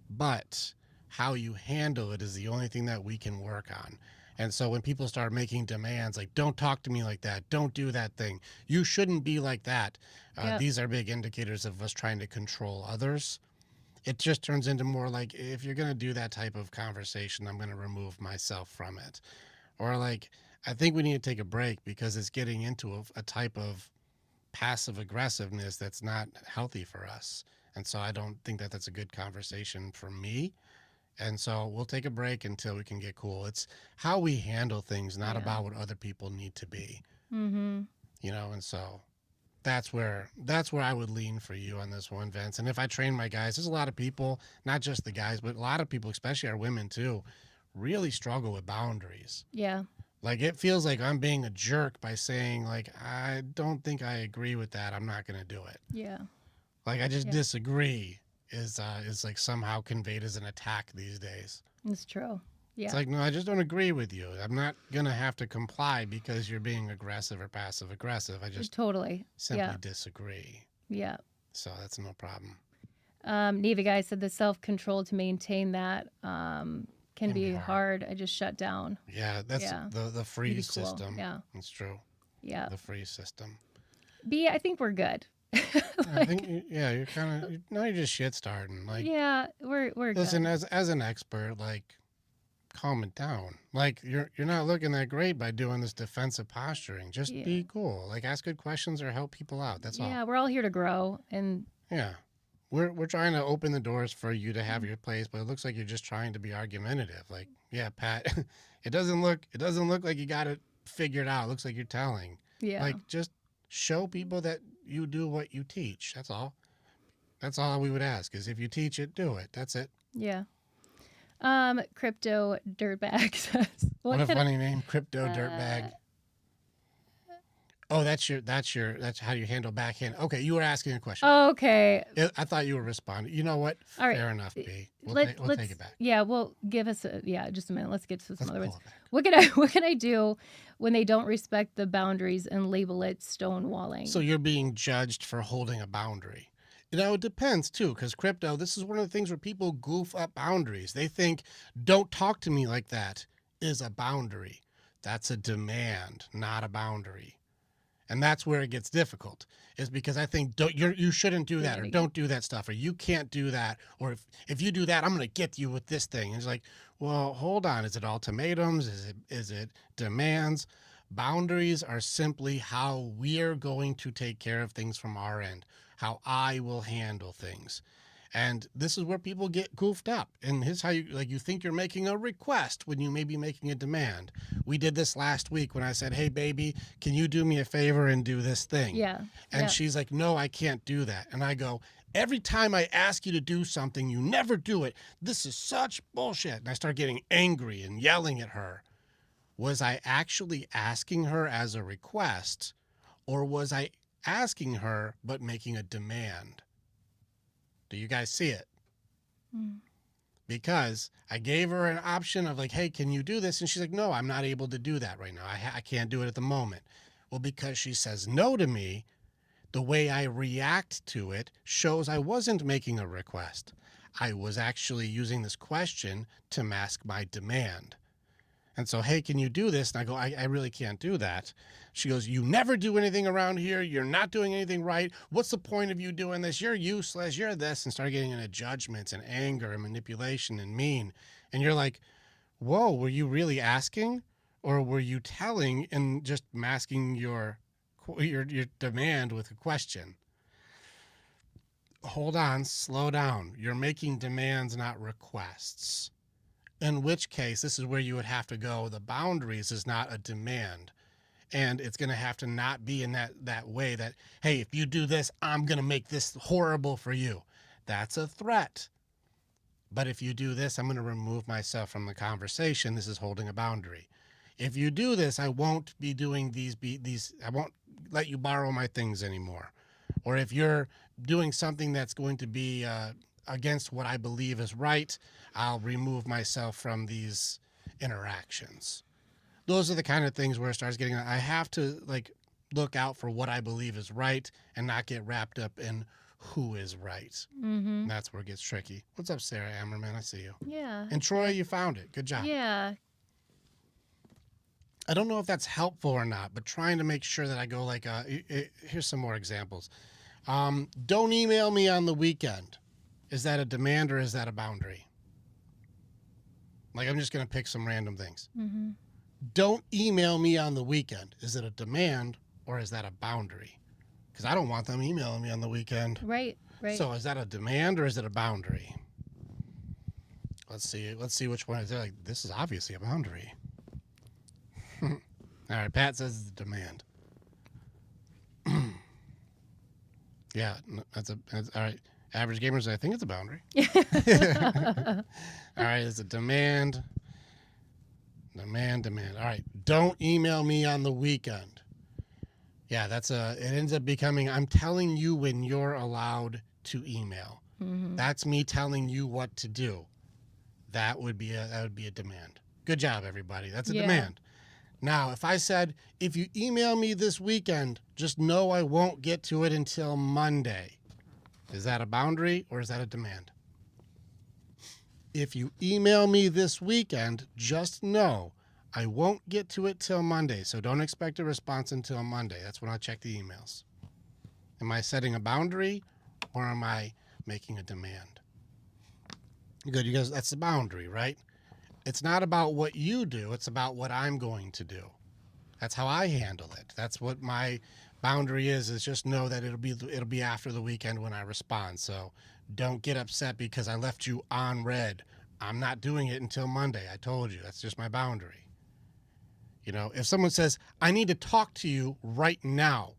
but how you handle it is the only thing that we can work on. And so when people start making demands like, don't talk to me like that, don't do that thing, you shouldn't be like that, Yep. these are big indicators of us trying to control others. It just turns into more like, if you're going to do that type of conversation, I'm going to remove myself from it. Or like, I think we need to take a break because it's getting into a type of passive aggressiveness that's not healthy for us. And so I don't think that that's a good conversation for me. And so we'll take a break until we can get cool. It's how we handle things, not Yeah. about what other people need to be. Mm-hmm. And so that's where I would lean for you on this one, Vince. And if I train my guys, there's a lot of people, not just the guys, but a lot of people, especially our women too, really struggle with boundaries. Yeah. Like it feels like I'm being a jerk by saying like I don't think I agree with that. I'm not going to do it. Yeah. Like I just Yeah. disagree is like somehow conveyed as an attack these days. It's true. Yeah. It's like, no, I just don't agree with you. I'm not going to have to comply because you're being aggressive or passive aggressive. I just Totally. simply Yeah. disagree. Yeah. So that's no problem. Navy guy said the self-control to maintain that can be hard. hard. I just shut down. Yeah, that's Yeah. the It'd be freeze cool. system. Yeah. It's true. Yeah. The freeze system. B, I think we're good. I think you're kind of now you're just shit starting. Like Yeah, we're listen, good. as an expert, like calm it down. Like you're not looking that great by doing this defensive posturing. Just Yeah. be cool. Like ask good questions or help people out. That's all. Yeah, we're all here to grow, and Yeah. We're trying to open the doors for you to have your place, but it looks like you're just trying to be argumentative. Like, yeah, Pat, it doesn't look like you got it figured out. It looks like you're telling. yeah. Like just show people that you do what you teach. That's all. That's all we would ask is if you teach it, do it. That's it. Yeah. Crypto dirtbag says, What a can funny name, crypto dirtbag. Oh, that's how you handle backhand. Okay, you were asking a question. Okay. I thought you were responding. You know what? All right. Fair enough, B. We'll Let's take it back. Yeah, well, give us just a minute. Let's get to some Let's other pull words. it back. What can I do when they don't respect the boundaries and label it stonewalling? So you're being judged for holding a boundary. It depends too, because crypto, this is one of the things where people goof up boundaries. They think, don't talk to me like that is a boundary. That's a demand, not a boundary. And that's where it gets difficult, is because I think you shouldn't do that, or don't do that stuff, or you can't do that, or if you do that, I'm going to get you with this thing. And it's like, well, hold on. Is it ultimatums? Is it demands? Boundaries are simply how we're going to take care of things from our end, how I will handle things. And this is where people get goofed up. And here's how you think you're making a request when you may be making a demand. We did this last week when I said, hey, baby, can you do me a favor and do this thing? Yeah. And she's like, no, I can't do that. And I go, every time I ask you to do something, you never do it. This is such bullshit. And I start getting angry and yelling at her. Was I actually asking her as a request, or was I asking her but making a demand? Do you guys see it? Because I gave her an option of like, hey, can you do this? And she's like, no, I'm not able to do that right now. I can't do it at the moment. Well, because she says no to me, the way I react to it shows I wasn't making a request. I was actually using this question to mask my demand. And so, hey, can you do this? And I go, I really can't do that. She goes, you never do anything around here. You're not doing anything right. What's the point of you doing this? You're useless. You're this. And start getting into judgments and anger and manipulation and mean. And you're like, whoa, were you really asking? Or were you telling and just masking your demand with a question? Hold on, slow down. You're making demands, not requests. In which case, this is where you would have to go. The boundaries is not a demand. And it's going to have to not be in that way that, hey, if you do this, I'm going to make this horrible for you. That's a threat. But if you do this, I'm going to remove myself from the conversation. This is holding a boundary. If you do this, I won't be doing these, I won't let you borrow my things anymore. Or if you're doing something that's going to be against what I believe is right, I'll remove myself from these interactions. Those are the kind of things where it starts getting, I have to look out for what I believe is right and not get wrapped up in who is right. Mm-hmm. That's where it gets tricky. What's up, Sarah Ammerman? I see you. Yeah. And Troy, you found it. Good job. Yeah. I don't know if that's helpful or not, but trying to make sure that I go here's some more examples. Don't email me on the weekend. Is that a demand or is that a boundary? I'm just going to pick some random things. Mm-hmm. Don't email me on the weekend. Is it a demand or is that a boundary? Because I don't want them emailing me on the weekend. Right. So is that a demand or is it a boundary? Let's see which one is it. This is obviously a boundary. All right, Pat says it's a demand. Yeah, that's all right. Average gamers, I think it's a boundary. All right, it's a demand. Demand. All right, don't email me on the weekend. Yeah, it ends up becoming, I'm telling you when you're allowed to email. Mm-hmm. That's me telling you what to do. That would be a demand. Good job, everybody. That's a demand. Now, if I said, if you email me this weekend, just know I won't get to it until Monday. Is that a boundary or is that a demand? If you email me this weekend, just know I won't get to it till Monday. So don't expect a response until Monday. That's when I check the emails. Am I setting a boundary or am I making a demand? Good, you guys, that's the boundary, right? It's not about what you do. It's about what I'm going to do. That's how I handle it. That's what my boundary is just know that it'll be after the weekend when I respond. So don't get upset because I left you on red. I'm not doing it until Monday. I told you. That's just my boundary. If someone says, I need to talk to you right now,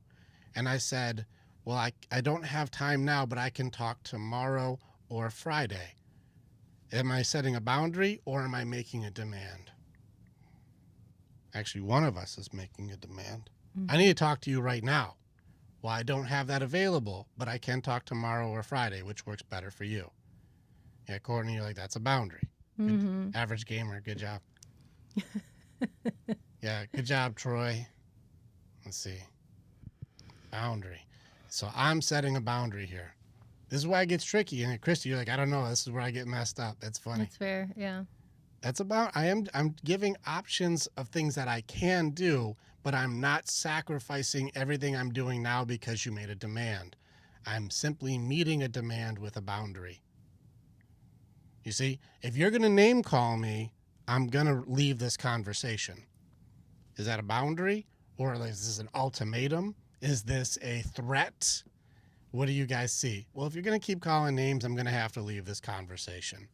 and I said, well, I don't have time now, but I can talk tomorrow or Friday. Am I setting a boundary or am I making a demand? Actually, one of us is making a demand. Mm-hmm. I need to talk to you right now. Well, I don't have that available, but I can talk tomorrow or Friday, which works better for you. Yeah, Courtney, you're like, that's a boundary. Mm-hmm. Average gamer, good job. Yeah, good job, Troy. Let's see. Boundary. So I'm setting a boundary here. This is why it gets tricky. And Christy, you're like, I don't know. This is where I get messed up. That's funny. That's fair. Yeah. That's about, I'm giving options of things that I can do, but I'm not sacrificing everything I'm doing now because you made a demand. I'm simply meeting a demand with a boundary. You see, if you're going to name call me, I'm going to leave this conversation. Is that a boundary? Or is this an ultimatum? Is this a threat? What do you guys see? Well, if you're going to keep calling names, I'm going to have to leave this conversation.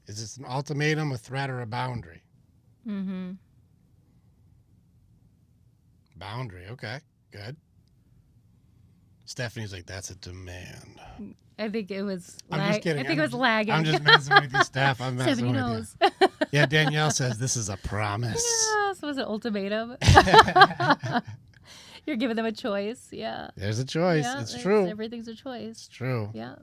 Is this an ultimatum, a threat, or a boundary? Mm-hmm. Boundary. Okay, good. Stephanie's like, that's a demand. I think it was. I'm just kidding. I think it was lagging. I'm just messing with you, Steph. I'm messing Stephanie with knows. you. Yeah, Danielle says this is a promise. Yeah, so it was an ultimatum. You're giving them a choice. Yeah. There's a choice. Yeah, it's true. Everything's a choice. It's true. Yeah.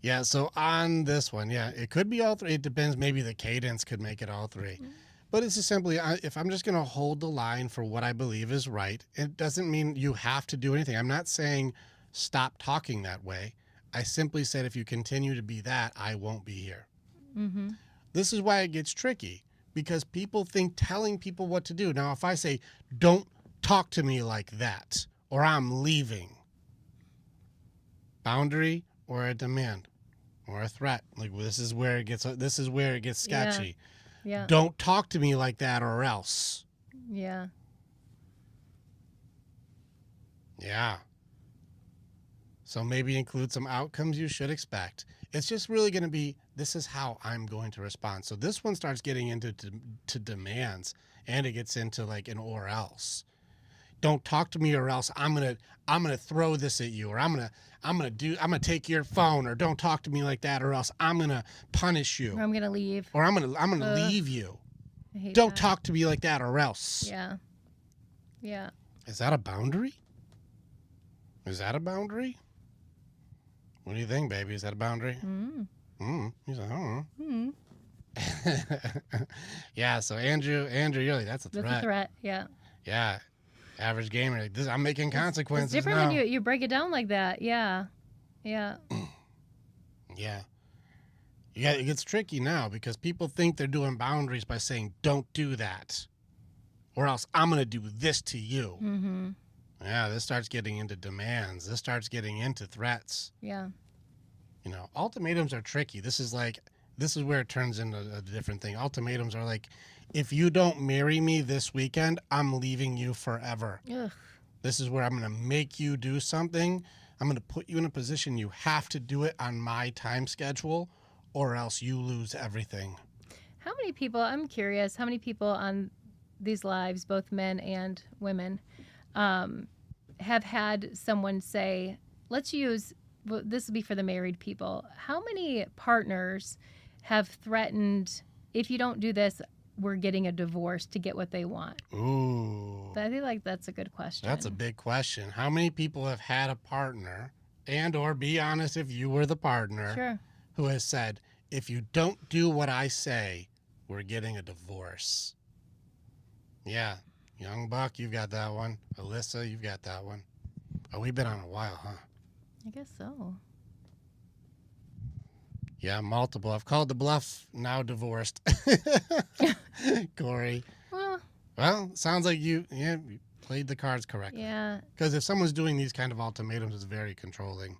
Yeah, so on this one, yeah, it could be all three. It depends. Maybe the cadence could make it all three. Mm-hmm. But it's just simply, if I'm just going to hold the line for what I believe is right, it doesn't mean you have to do anything. I'm not saying stop talking that way. I simply said if you continue to be that, I won't be here. Mm-hmm. This is why it gets tricky, because people think telling people what to do. Now, if I say, don't talk to me like that, or I'm leaving, boundary or a demand or a threat. Like, this is where it gets sketchy. Yeah. Don't talk to me like that or else. Yeah. Yeah. So maybe include some outcomes you should expect. It's just really going to be, this is how I'm going to respond. So this one starts getting into to demands, and it gets into like an or else. Don't talk to me or else I'm gonna throw this at you, or I'm gonna take your phone, or don't talk to me like that or else I'm gonna punish you. Or I'm gonna leave. Or I'm gonna leave you. I hate Don't that. talk to me like that or else. Yeah. Yeah. Is that a boundary? Is that a boundary? What do you think, baby? Is that a boundary? He's like, I don't know. Yeah, so Andrew, you're like, that's a threat. That's a threat, yeah. Yeah. Average gamer, like, I'm making consequences. It's different now. when you break it down like that. Yeah. Yeah. Yeah. Yeah, it gets tricky now because people think they're doing boundaries by saying, don't do that, or else I'm going to do this to you. Mm-hmm. Yeah, this starts getting into demands. This starts getting into threats. Yeah. You know, ultimatums are tricky. This is where it turns into a different thing. Ultimatums are like, if you don't marry me this weekend, I'm leaving you forever. Ugh. This is where I'm going to make you do something. I'm going to put you in a position you have to do it on my time schedule, or else you lose everything. How many people, I'm curious, how many people on these lives, both men and women, have had someone say, let's use, well, this will be for the married people. How many partners have threatened, if you don't do this, we're getting a divorce to get what they want? Ooh. I feel like that's a good question. That's a big question. How many people have had a partner, and or be honest if you were the partner, Sure. who has said, if you don't do what I say, we're getting a divorce? Yeah. Young Buck, you've got that one. Alyssa, you've got that one. Oh, we've been on a while, huh? I guess so. Yeah, multiple. I've called the bluff, now divorced. Corey. Well, sounds like you played the cards correctly. Yeah. Because if someone's doing these kind of ultimatums, it's very controlling.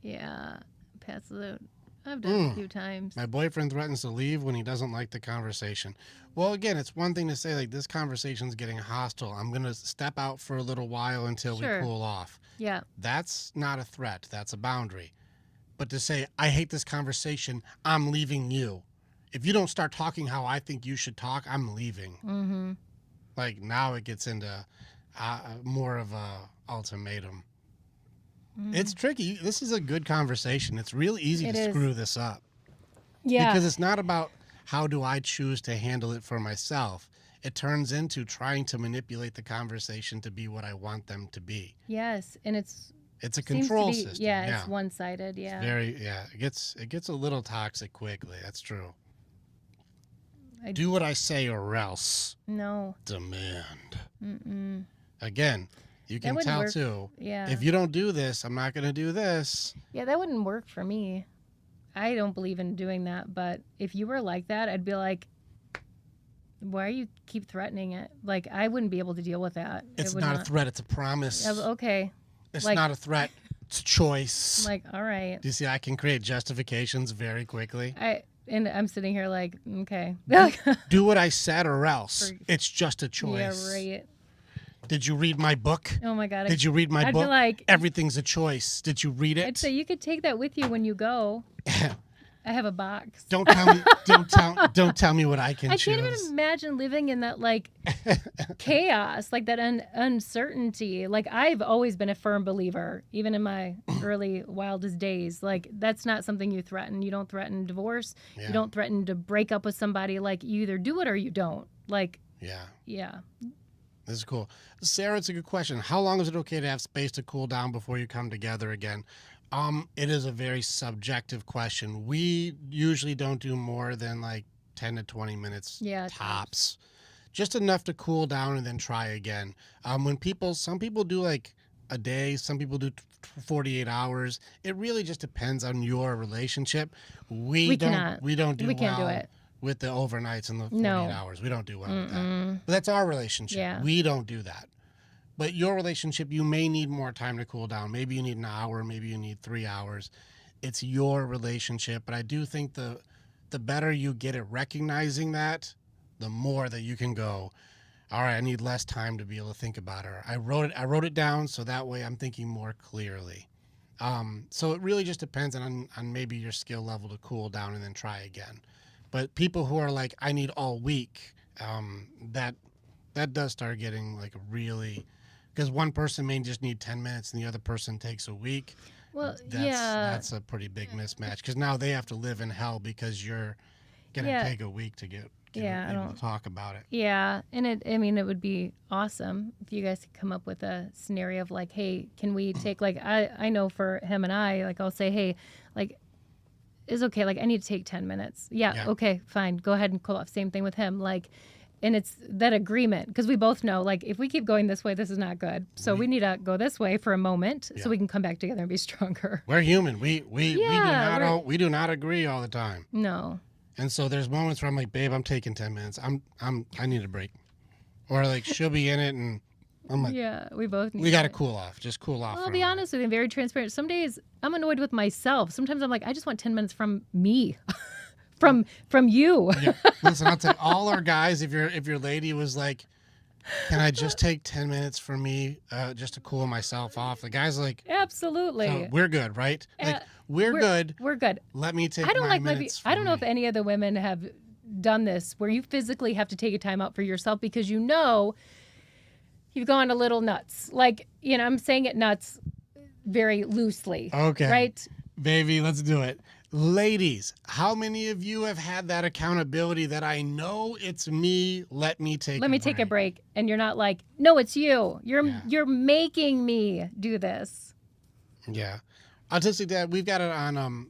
Yeah. Pass the I've done it a few times. My boyfriend threatens to leave when he doesn't like the conversation. Well, again, it's one thing to say, like, this conversation's getting hostile. I'm going to step out for a little while until we cool off. Yeah. That's not a threat. That's a boundary. But to say, I hate this conversation, I'm leaving you. If you don't start talking how I think you should talk, I'm leaving. Mm-hmm. Like, now it gets into more of a ultimatum. Mm-hmm. It's tricky. This is a good conversation. It's really easy to screw this up. Yeah. Because it's not about how do I choose to handle it for myself. It turns into trying to manipulate the conversation to be what I want them to be. Yes, and it's a control system. Yeah, it's one-sided. Yeah. It's it gets a little toxic quickly. That's true. Do what I say or else. No. Demand. Mm-mm. Again, you can tell too. Yeah. If you don't do this, I'm not going to do this. Yeah, that wouldn't work for me. I don't believe in doing that, but if you were like that, I'd be like, why you keep threatening it? Like, I wouldn't be able to deal with that. It's not a threat. It's a promise. Okay. It's not a threat. It's a choice. Like, all right. Do you see? I can create justifications very quickly. And I'm sitting here like, okay. Do what I said or else. It's just a choice. Yeah, right. Did you read my book? Oh my God. Did you read my book? I'd be like, everything's a choice. Did you read it? I'd say you could take that with you when you go. I have a box. Don't tell me. Don't tell me what I can choose. I can't even imagine living in that like chaos, like that uncertainty. Like, I've always been a firm believer, even in my early wildest days. Like, that's not something you threaten. You don't threaten divorce. Yeah. You don't threaten to break up with somebody. Like, you either do it or you don't. Like. Yeah. This is cool. Sarah, it's a good question. How long is it okay to have space to cool down before you come together again? It is a very subjective question. We usually don't do more than like 10 to 20 minutes tops. Just enough to cool down and then try again. Some people do like a day, some people do 48 hours. It really just depends on your relationship. We can't do it. with the overnights and the 48 No. hours. We don't do well with that. But that's our relationship. Yeah. We don't do that. But your relationship, you may need more time to cool down. Maybe you need an hour. Maybe you need 3 hours. It's your relationship. But I do think the better you get at recognizing that, the more that you can go, all right, I need less time to be able to think about her. I wrote it down so that way I'm thinking more clearly. So it really just depends on maybe your skill level to cool down and then try again. But people who are like, I need all week, that does start getting like really, because one person may just need 10 minutes and the other person takes a week. Well, that's a pretty big mismatch, because now they have to live in hell because you're going to take a week to get able to talk about it. Yeah, and it would be awesome if you guys could come up with a scenario of like, hey, can we take, like, I know for him and I, like, I'll say, hey, like, it's okay, like, I need to take 10 minutes. Yeah, okay, fine, go ahead and cool off. Same thing with him, like, and it's that agreement, because we both know, like, if we keep going this way, this is not good. So we need to go this way for a moment so we can come back together and be stronger. We're human. We do not agree all the time. No. And so there's moments where I'm like, babe, I'm taking 10 minutes. I need a break. Or like she'll be in it and I'm like, yeah, we both need we got to cool off. Just cool off. Well, I'll be honest with you, I'm very transparent. Some days I'm annoyed with myself. Sometimes I'm like, I just want 10 minutes from me. from you. Yeah. Listen, I'll tell all our guys, if your lady was like, can I just take 10 minutes for me just to cool myself off? The guy's like, absolutely. So we're good, right? Like, we're good. We're good. Let me take I don't my like minutes I don't know if any of the women have done this where you physically have to take a time out for yourself because you know you've gone a little nuts. Like, I'm saying it nuts very loosely. Okay. Right? Baby, let's do it. Ladies, how many of you have had that accountability that I know it's me, let me take a break, and you're not like, no, it's you. You're making me do this. Yeah. Autistic Dad, we've got it on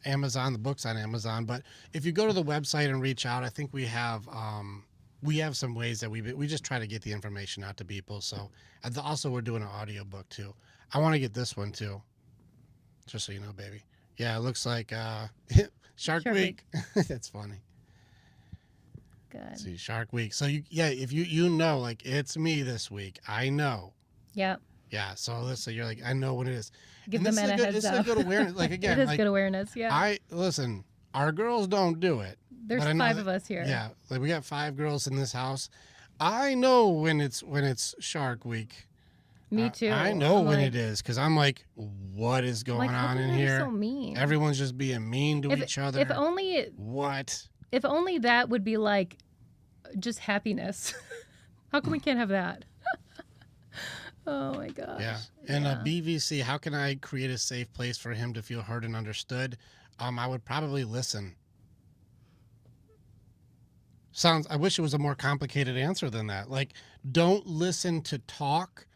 Amazon, the book's on Amazon, but if you go to the website and reach out, I think we have some ways that we just try to get the information out to people. So also we're doing an audio book too. I want to get this one too. Just so you know, baby. Yeah, it looks like Shark Week. That's funny. Good. See, Shark Week. So if you know, like, it's me this week. I know. Yep. Yeah. So you're like, I know what it is. Give the men a heads up. This is a good awareness. Like, again, it is good awareness. Yeah. Listen. Our girls don't do it. There's 5 of us here. Yeah, like we got 5 girls in this house. I know when it's Shark Week. Me too. I know when it is, because I'm like, what is going on in here? So mean. Everyone's just being mean to each other. If only what? If only that would be like just happiness. How come we can't have that? Oh my gosh. Yeah. And BVC, how can I create a safe place for him to feel heard and understood? I would probably listen. I wish it was a more complicated answer than that. Like, don't listen to talk.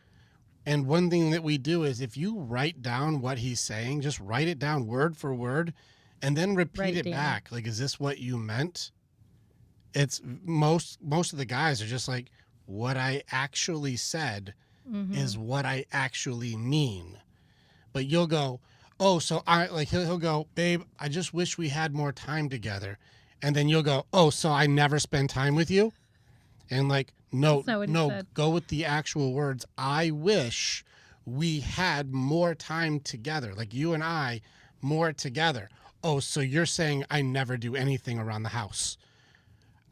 And one thing that we do is, if you write down what he's saying, just write it down word for word and then repeat it back. Like, is this what you meant? It's most of the guys are just like, what I actually said is what I actually mean. But you'll go, oh, so he'll go, babe, I just wish we had more time together. And then you'll go, oh, so I never spend time with you? And like, no, go with the actual words. I wish we had more time together, like you and I, more together. Oh, so you're saying I never do anything around the house.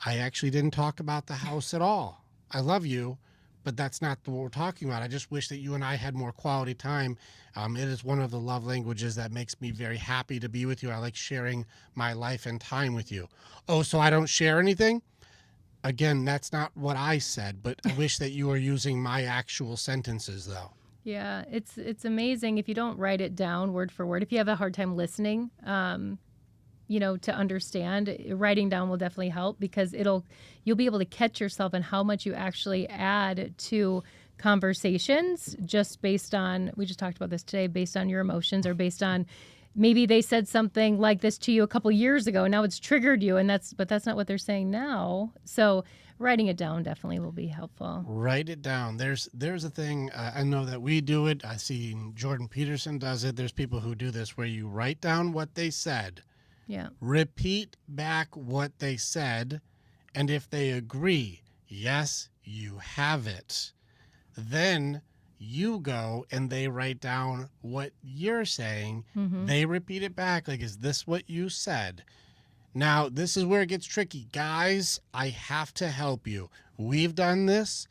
I actually didn't talk about the house at all. I love you, but that's not what we're talking about. I just wish that you and I had more quality time. It is one of the love languages that makes me very happy to be with you. I like sharing my life and time with you. Oh, so I don't share anything? Again, that's not what I said, but I wish that you were using my actual sentences, though. Yeah, it's amazing if you don't write it down word for word. If you have a hard time listening, to understand, writing down will definitely help, because you'll be able to catch yourself and how much you actually add to conversations just based on, we just talked about this today, based on your emotions, or based on maybe they said something like this to you a couple years ago and now it's triggered you, but that's not what they're saying now. So writing it down definitely will be helpful. Write it down. There's a thing, I know that we do it. I see Jordan Peterson does it. There's people who do this where you write down what they said Yeah. Repeat back what they said, and if they agree, yes, you have it, then you go and they write down what you're saying. Mm-hmm. They repeat it back like, is this what you said? Now, this is where it gets tricky. Guys, I have to help you. We've done this.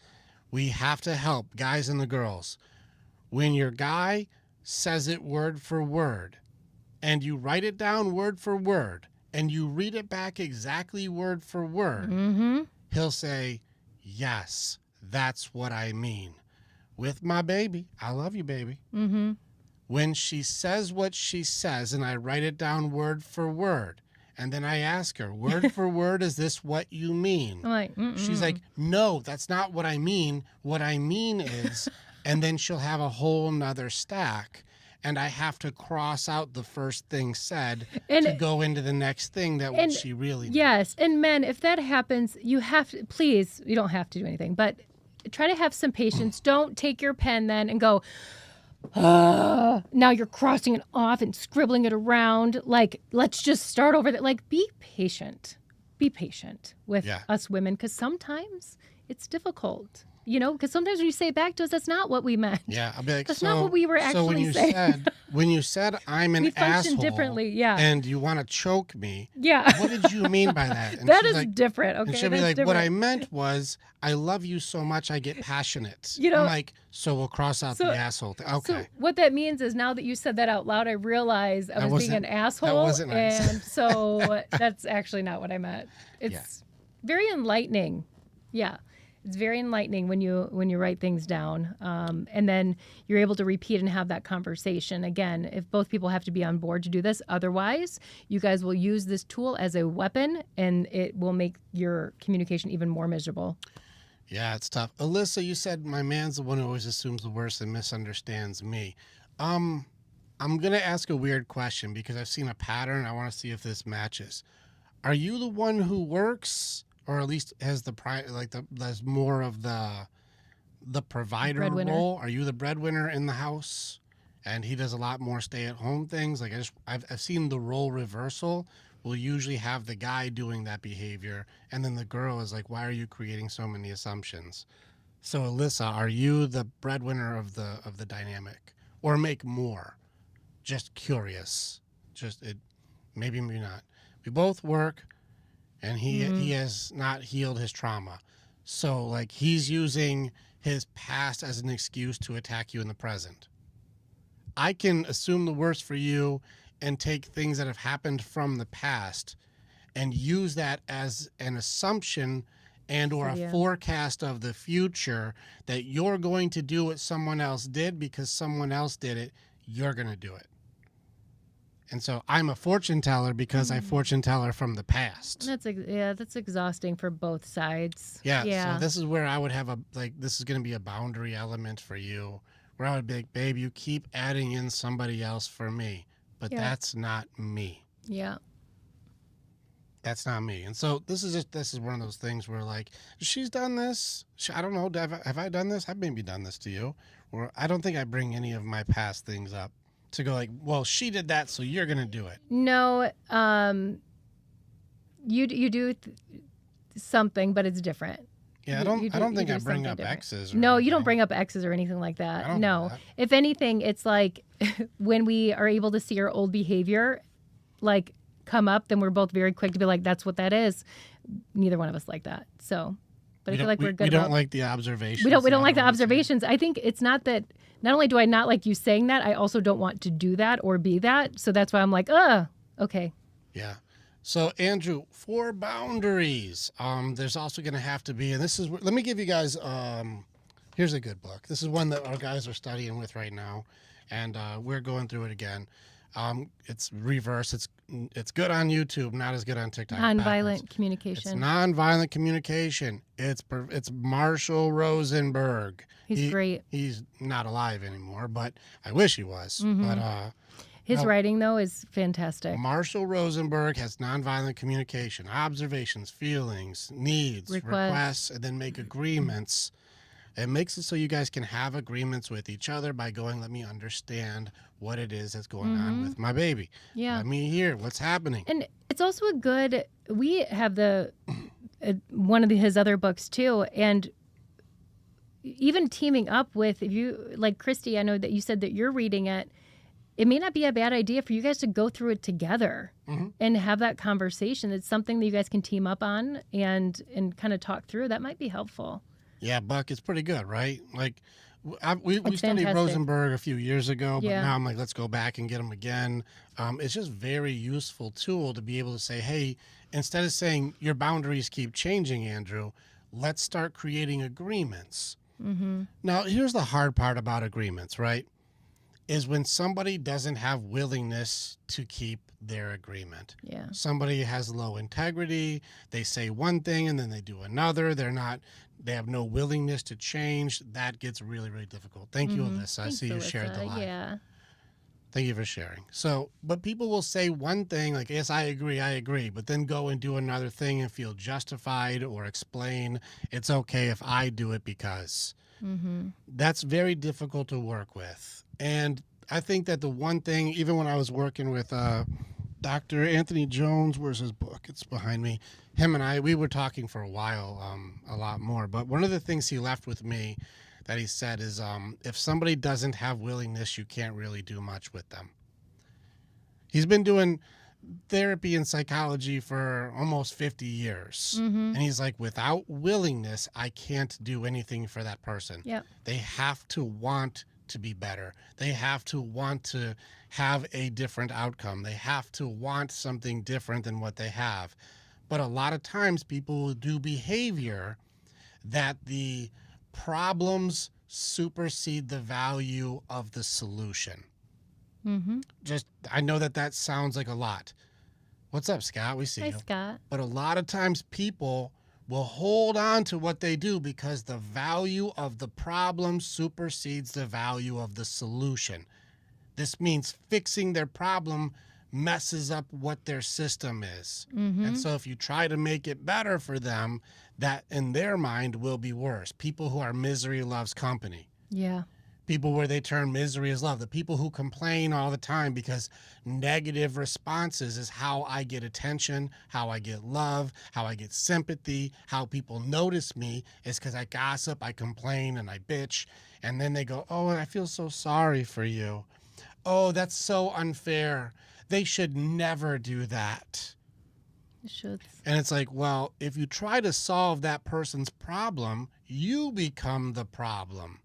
We have to help, guys and the girls. When your guy says it word for word, and you write it down word for word, and you read it back exactly word for word, Mm-hmm. he'll say, yes, that's what I mean. With my baby, I love you, baby. Mm-hmm. When she says what she says, and I write it down word for word, and then I ask her, word for word, is this what you mean? I'm like, mm-mm. She's like, no, that's not what I mean. What I mean is, and then she'll have a whole nother stack. And I have to cross out the first thing said to go into the next thing that what she really meant. Yes. And men, if that happens, you have to, please, you don't have to do anything, but try to have some patience. Don't take your pen then and go, now you're crossing it off and scribbling it around. Like, let's just start over that. Like, be patient. Be patient with us women, because sometimes it's difficult. You know, because sometimes when you say it back to us, that's not what we meant. Yeah, I'll be like, that's not what we were actually saying. When you said I'm an asshole, differently, yeah, and you want to choke me, yeah, what did you mean by that? And that is like, different. Okay, and she'll be like, what I meant was, I love you so much, I get passionate. You know, I'm like, so we'll cross out the asshole thing. Okay. So what that means is, now that you said that out loud, I realize I was being an asshole. That wasn't nice. And so that's actually not what I meant. It's very enlightening. Yeah. It's very enlightening when you write things down, and then you're able to repeat and have that conversation again. If both people have to be on board to do this, otherwise, you guys will use this tool as a weapon, and it will make your communication even more miserable. Yeah, it's tough. Alyssa, you said my man's the one who always assumes the worst and misunderstands me. I'm gonna ask a weird question because I've seen a pattern. I want to see if this matches. Are you the one who works? Or at least has there's more of the provider role. Are you the breadwinner in the house, and he does a lot more stay-at-home things? Like I've seen the role reversal. We'll usually have the guy doing that behavior, and then the girl is like, "Why are you creating so many assumptions?" So Alyssa, are you the breadwinner of the dynamic, or make more? Just curious. Maybe not. We both work. And he has not healed his trauma. So, like, he's using his past as an excuse to attack you in the present. I can assume the worst for you and take things that have happened from the past and use that as an assumption and or a forecast of the future that you're going to do what someone else did because someone else did it. You're going to do it. And so I'm a fortune teller because I fortune teller from the past. That's exhausting for both sides. Yeah. So this is where I would have this is going to be a boundary element for you, where I would be like, babe, you keep adding in somebody else for me, but that's not me. Yeah. That's not me. And so this is one of those things where, like, she's done this. I don't know. Have I done this? I've maybe done this to you. Or I don't think I bring any of my past things up to go like, well, she did that, so you're going to do it. No, you do something, but it's different. Yeah, I don't think I bring up exes. No, you don't bring up exes or anything like that. No. If anything, it's like when we are able to see our old behavior, like, come up, then we're both very quick to be like, that's what that is. Neither one of us like that. So, but I feel like we're good. We don't like the observations. We don't like the observations. I think it's not that. Not only do I not like you saying that, I also don't want to do that or be that. So that's why I'm like, okay. Yeah. So Andrew, for boundaries, there's also going to have to be, and this is, let me give you guys, here's a good book. This is one that our guys are studying with right now, and we're going through it again. It's reverse. It's good on YouTube, not as good on TikTok. Nonviolent communication. It's nonviolent communication. It's Marshall Rosenberg. He's great. He's not alive anymore, but I wish he was. Mm-hmm. But his writing though is fantastic. Marshall Rosenberg has nonviolent communication, observations, feelings, needs, requests, and then make agreements. It makes it so you guys can have agreements with each other by going, let me understand what it is that's going on with my baby. Yeah. Let me hear what's happening. And it's also a good, we have the, one of his other books too. And even teaming up with, if you, like Christy, I know that you said that you're reading it. It may not be a bad idea for you guys to go through it together and have that conversation. It's something that you guys can team up on and kind of talk through. That might be helpful. Yeah, Buck, it's pretty good, right? Like, we studied fantastic. Rosenberg a few years ago, but Yeah. now I'm like, let's go back and get him again. It's just very useful tool to be able to say, hey, instead of saying your boundaries keep changing, Andrew, let's start creating agreements. Now, here's the hard part about agreements, right? Is when somebody doesn't have willingness to keep their agreement. Yeah. Somebody has low integrity. They say one thing and then they do another. They have no willingness to change. That gets really, really difficult. Thank you, Alyssa. I see you shared the live. Yeah. Thank you for sharing. So, but people will say one thing like, yes, I agree, but then go and do another thing and feel justified or explain it's okay if I do it because. That's very difficult to work with. And I think that the one thing, even when I was working with Dr. Anthony Jones, where's his book? It's behind me. Him and we were talking for a while, a lot more. But one of the things he left with me that he said is if somebody doesn't have willingness, you can't really do much with them. He's been doing therapy and psychology for almost 50 years. And he's like, without willingness, I can't do anything for that person. Yep. They have to want to be better. They have to want to have a different outcome. They have to want something different than what they have. But a lot of times people will do behavior that the problems supersede the value of the solution. I know that sounds like a lot. What's up, Scott? We see Hi, you. Scott. But a lot of times people will hold on to what they do because the value of the problem supersedes the value of the solution. This means fixing their problem messes up what their system is. And so if you try to make it better for them, that in their mind will be worse. People who are misery loves company. Yeah. People where they turn misery as love. The people who complain all the time because negative responses is how I get attention, how I get love, how I get sympathy, how people notice me is because I gossip, I complain, and I bitch. And then they go, oh, I feel so sorry for you. Oh, that's so unfair. They should never do that. It should. And it's like, well, if you try to solve that person's problem, you become the problem.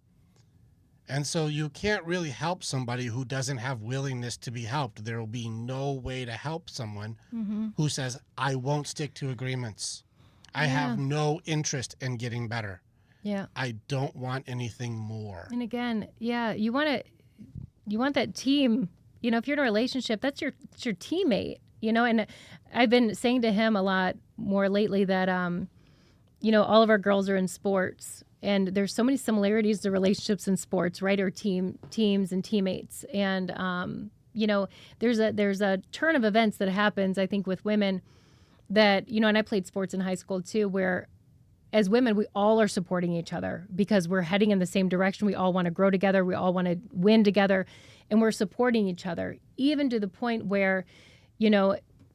And so you can't really help somebody who doesn't have willingness to be helped. There will be no way to help someone who says, I won't stick to agreements. I have no interest in getting better. Yeah. I don't want anything more. And again, yeah, you want that team, if you're in a relationship, it's your teammate, and I've been saying to him a lot more lately that, all of our girls are in sports. And there's so many similarities to relationships in sports, right? Or teams and teammates. And, there's a turn of events that happens, I think, with women that, and I played sports in high school too, where as women, we all are supporting each other because we're heading in the same direction. We all want to grow together. We all want to win together. And we're supporting each other, even to the point where,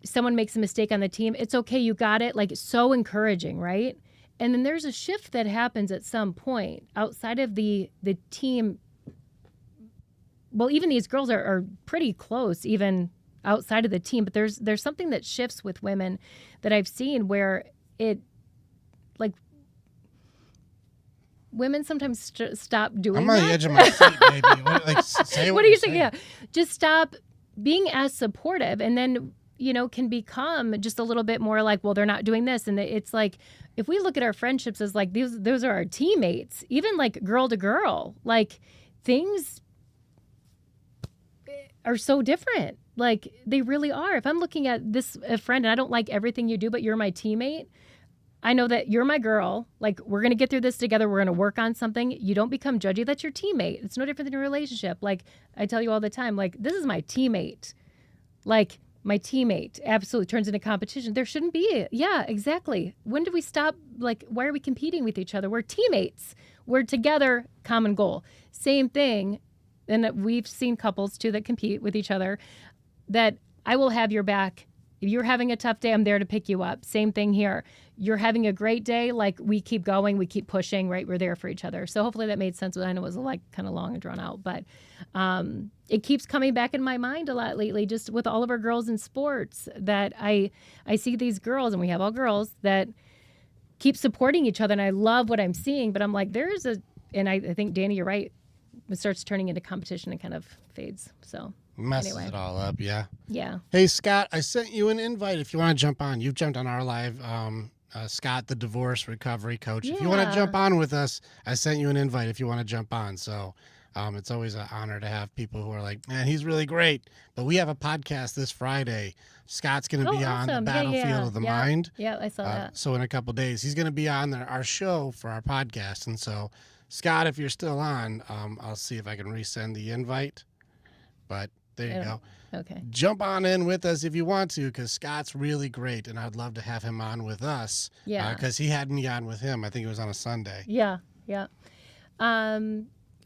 someone makes a mistake on the team. It's okay. You got it. Like, it's so encouraging, right? And then there's a shift that happens at some point outside of the team. Well, even these girls are pretty close, even outside of the team. But there's something that shifts with women that I've seen where it, like, women sometimes stop doing that. I'm on the edge of my seat, baby. Say what are you saying? Yeah, just stop being as supportive, and then can become just a little bit more like, well, they're not doing this. And it's like, if we look at our friendships as like, those are our teammates, even like girl to girl, like things are so different. Like they really are. If I'm looking at a friend and I don't like everything you do, but you're my teammate, I know that you're my girl. Like, we're going to get through this together. We're going to work on something. You don't become judgy. That's your teammate. It's no different than a relationship. Like I tell you all the time, like, this is my teammate. Like, my teammate absolutely turns into competition. There shouldn't be. Yeah, exactly. When do we stop? Like, why are we competing with each other? We're teammates. we're together, common goal. Same thing. And we've seen couples too that compete with each other, that I will have your back. If you're having a tough day, I'm there to pick you up. Same thing here. You're having a great day, like we keep going, we keep pushing, right? We're there for each other. So hopefully that made sense. I know it was like kind of long and drawn out, but it keeps coming back in my mind a lot lately, just with all of our girls in sports, that I see these girls, and we have all girls that keep supporting each other. And I love what I'm seeing, but I'm like, and I think, Danny, you're right. It starts turning into competition and kind of fades. So messes it all up. Yeah. Yeah. Hey, Scott, I sent you an invite if you want to jump on. You've jumped on our live, Scott, the divorce recovery coach. Yeah. If you want to jump on with us, I sent you an invite if you want to jump on. So it's always an honor to have people who are like, man, he's really great. But we have a podcast this Friday. Scott's going to be on the battlefield of the mind. Yeah, I saw that. So in a couple of days, he's going to be on our show for our podcast. And so, Scott, if you're still on, I'll see if I can resend the invite. But there you go. Okay. Jump on in with us if you want to, because Scott's really great, and I'd love to have him on with us. Yeah. Because he had me on with him. I think it was on a Sunday. Yeah. Yeah.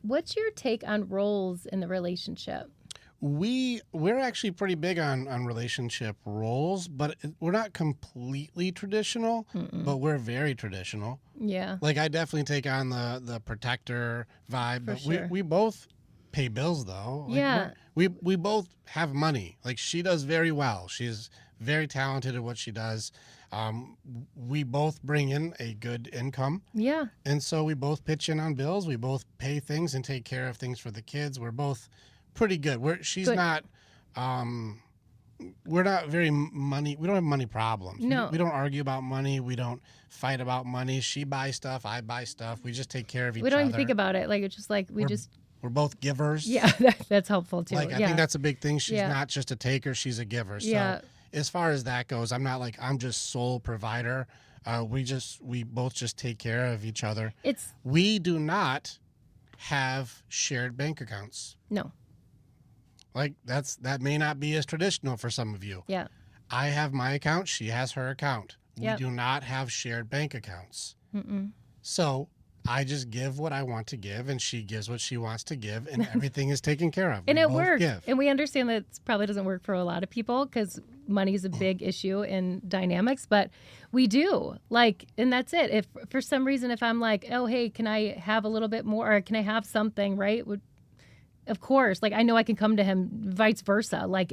What's your take on roles in the relationship? We're actually pretty big on relationship roles, but we're not completely traditional, but we're very traditional. Yeah. Like, I definitely take on the protector vibe, but sure. we both pay bills, though. Like, yeah. We both have money. Like, she does very well. She's very talented at what she does. We both bring in a good income. Yeah. And so we both pitch in on bills. We both pay things and take care of things for the kids. We're both pretty good. She's not, we're not very money. We don't have money problems. No. We don't argue about money. We don't fight about money. She buys stuff. I buy stuff. We just take care of each other. We don't even think about it. Like, it's just like, we're both givers. Yeah, that's helpful too. Like, I think that's a big thing. She's not just a taker. She's a giver. Yeah. So as far as that goes, I'm not like, I'm just sole provider. We both just take care of each other. We do not have shared bank accounts. No. Like, that may not be as traditional for some of you. Yeah. I have my account. She has her account. Yep. We do not have shared bank accounts. Mm-mm. So I just give what I want to give, and she gives what she wants to give, and everything is taken care of. And it works. And we understand that it probably doesn't work for a lot of people because money is a big issue in dynamics, but we do. Like, and that's it. If for some reason, if I'm like, oh, hey, can I have a little bit more, or can I have something, right? Of course, like, I know I can come to him, vice versa. Like,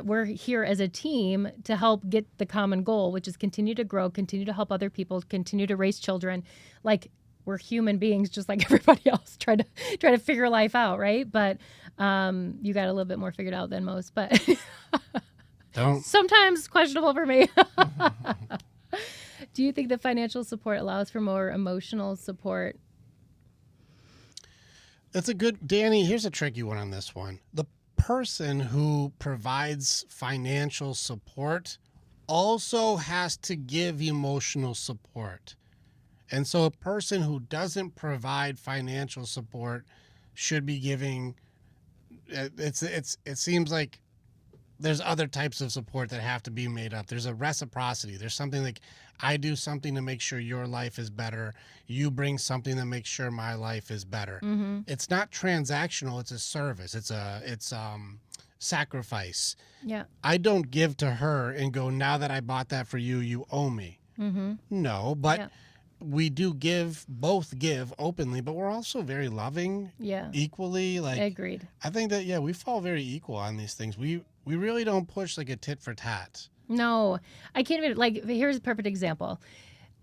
we're here as a team to help get the common goal, which is continue to grow, continue to help other people, continue to raise children. Like, we're human beings just like everybody else, try to figure life out, right? But you got a little bit more figured out than most, but sometimes questionable for me. Do you think that financial support allows for more emotional support? That's a good, Danny, here's a tricky one on this one. The person who provides financial support also has to give emotional support. And so a person who doesn't provide financial support should be giving, it seems like there's other types of support that have to be made up. There's a reciprocity. There's something like, I do something to make sure your life is better. You bring something that makes sure my life is better. Mm-hmm. It's not transactional. It's a service. It's sacrifice. Yeah. I don't give to her and go, now that I bought that for you, you owe me. Mm-hmm. No, but we do both give openly, but we're also very loving. Yeah. Equally. Like, agreed. I think that, we fall very equal on these things. We really don't push like a tit for tat. No, I can't even, like, here's a perfect example.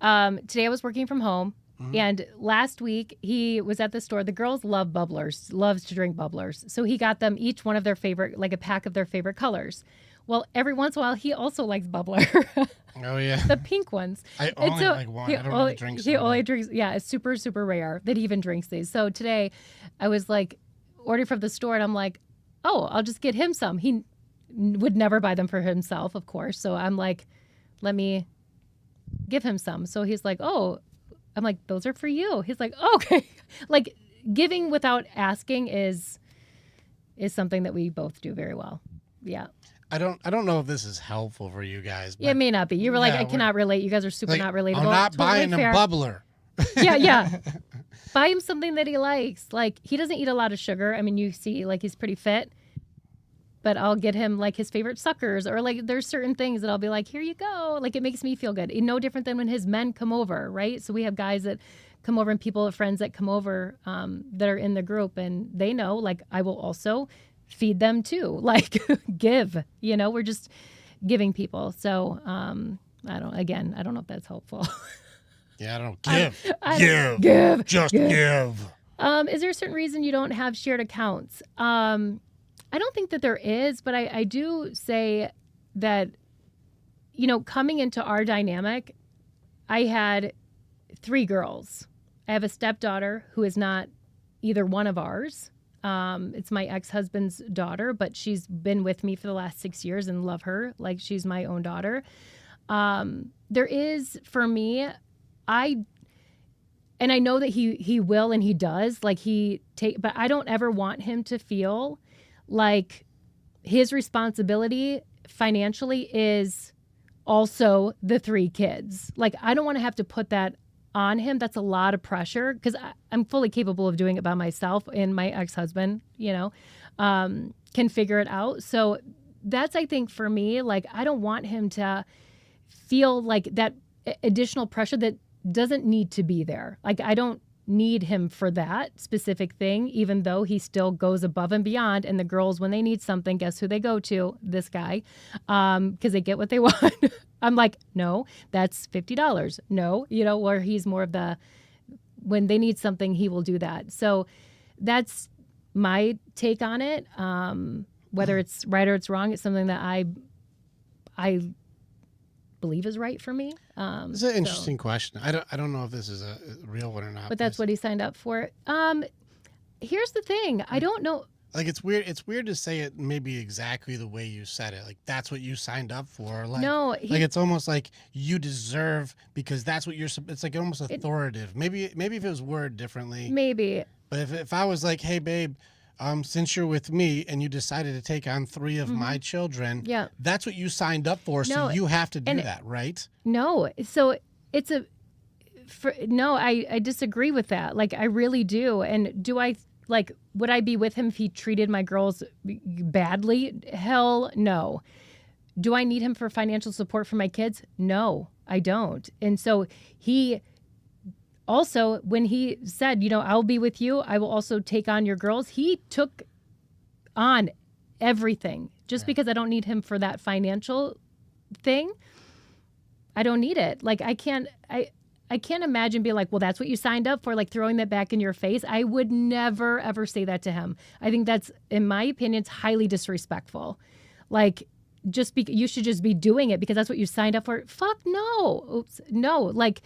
Today I was working from home, and last week he was at the store. The girls love bubblers, loves to drink bubblers. So he got them each one of their favorite, like a pack of their favorite colors. Well, every once in a while he also likes bubbler. Oh, yeah. The pink ones. I only like one. I don't really drink soda. He only drinks, it's super, super rare that he even drinks these. So today I was like, ordering from the store, and I'm like, oh, I'll just get him some. He would never buy them for himself, of course. So I'm like, let me give him some. So he's like, oh, I'm like, those are for you. He's like, oh, okay. Like, giving without asking is something that we both do very well. Yeah. I don't know if this is helpful for you guys. But it may not be. You were like, I cannot relate. You guys are super not relatable. I'm not totally buying fair. a bubbler. Yeah, yeah. Buy him something that he likes. Like, he doesn't eat a lot of sugar. I mean, you see, like, he's pretty fit. But I'll get him like his favorite suckers, or like there's certain things that I'll be like, here you go. Like, it makes me feel good. No different than when his men come over, right? So we have guys that come over and people, friends that come over that are in the group, and they know, like, I will also feed them too. Like, give, we're just giving people. So I don't know if that's helpful. Yeah, I don't give. Just give. Is there a certain reason you don't have shared accounts? I don't think that there is, but I do say that, coming into our dynamic, I had 3 girls. I have a stepdaughter who is not either one of ours. It's my ex-husband's daughter, but she's been with me for the last 6 years and love her like she's my own daughter. There is, for me, and I know that he will and he does, like but I don't ever want him to feel like his responsibility financially is also the 3 kids. Like, I don't want to have to put that on him. That's a lot of pressure, because I'm fully capable of doing it by myself, and my ex-husband, can figure it out. So that's, I think, for me, like, I don't want him to feel like that additional pressure that doesn't need to be there. Like, I don't need him for that specific thing, even though he still goes above and beyond. And the girls, when they need something, guess who they go to? This guy, because they get what they want. I'm like, no, that's $50. No, where he's more of the, when they need something, he will do that. So that's my take on it. Whether it's right or it's wrong, it's something that I believe is right for me. It's an interesting question. I don't know if this is a real one or not. But that's what he signed up for. Here's the thing. I don't know. Like, it's weird. It's weird to say it maybe exactly the way you said it. Like, that's what you signed up for. Like, no, like it's almost like you deserve, because that's what you're. It's like almost authoritative. Maybe if it was worded differently. Maybe. But if I was like, hey, babe, since you're with me and you decided to take on 3 of my children, that's what you signed up for. So you have to do that, right? No. So it's I disagree with that. Like, I really do. And would I be with him if he treated my girls badly? Hell no. Do I need him for financial support for my kids? No, I don't. And so he also, when he said, I'll be with you, I will also take on your girls, he took on everything. Just because I don't need him for that financial thing, I don't need it. Like, I can't imagine being like, well, that's what you signed up for, like throwing that back in your face. I would never, ever say that to him. I think that's, in my opinion, it's highly disrespectful. Like, you should just be doing it because that's what you signed up for. Fuck no. Oops. No. Like,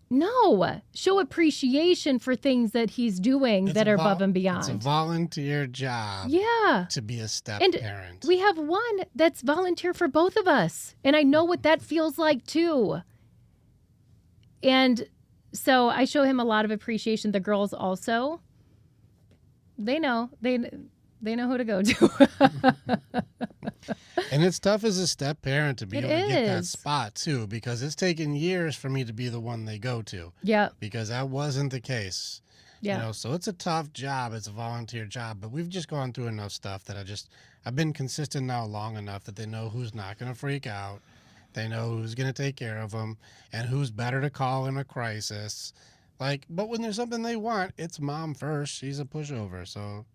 no. Show appreciation for things that he's doing that are above and beyond. It's a volunteer job. Yeah. To be a step parent. We have one that's volunteer for both of us. And I know what that feels like too. And so I show him a lot of appreciation. The girls also, they know who to go to. And it's tough as a step parent to be able to get that spot too, because it's taken years for me to be the one they go to. Yeah. Because that wasn't the case. Yeah. So it's a tough job. It's a volunteer job, but we've just gone through enough stuff that I've been consistent now long enough that they know who's not going to freak out. They know who's going to take care of them and who's better to call in a crisis. Like, but when there's something they want, it's mom first. She's a pushover. So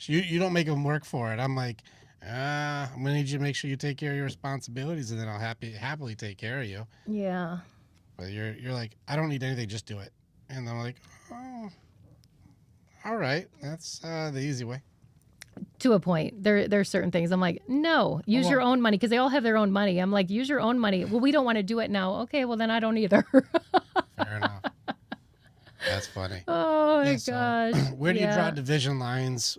you don't make them work for it. I'm like, I'm going to need you to make sure you take care of your responsibilities, and then I'll happily take care of you. Yeah. But you're like, I don't need anything. Just do it. And I'm like, oh, all right. That's the easy way. To a point. There's certain things I'm like, no, use your own money, because they all have their own money. I'm like, use your own money. Well, we don't want to do it now. Okay, well, then I don't either. Fair enough. That's funny. Oh, my gosh. Where do you draw division lines?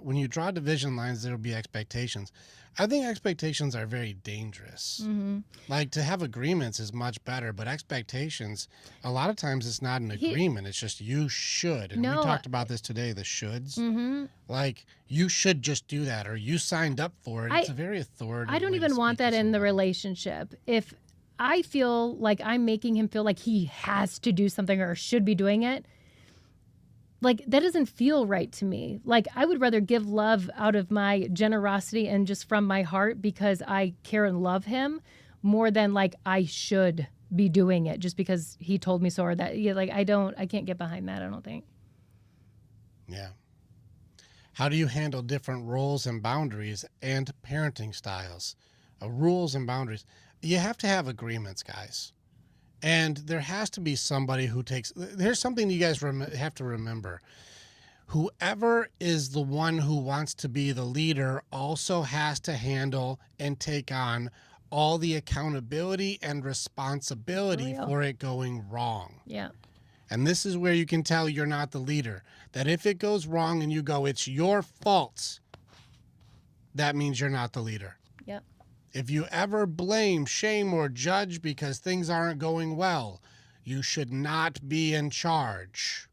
When you draw division lines, there will be expectations. I think expectations are very dangerous. Mm-hmm. Like, to have agreements is much better, but expectations, a lot of times it's not an agreement. It's just you should. And we talked about this today, the shoulds. Mm-hmm. Like, you should just do that, or you signed up for it. It's a very authoritative. I don't even want that in the relationship. If I feel like I'm making him feel like he has to do something or should be doing it, like that doesn't feel right to me. Like I would rather give love out of my generosity and just from my heart because I care and love him more than like I should be doing it just because he told me so or that. Yeah, like I can't get behind that, I don't think. Yeah. How do you handle different roles and boundaries and parenting styles? Rules and boundaries. You have to have agreements, guys. And there has to be somebody who takes. Here's something you guys have to remember. Whoever is the one who wants to be the leader also has to handle and take on all the accountability and responsibility for it going wrong. Yeah. And this is where you can tell you're not the leader. That if it goes wrong and you go, it's your fault, that means you're not the leader. Yep. If you ever blame, shame, or judge because things aren't going well, you should not be in charge.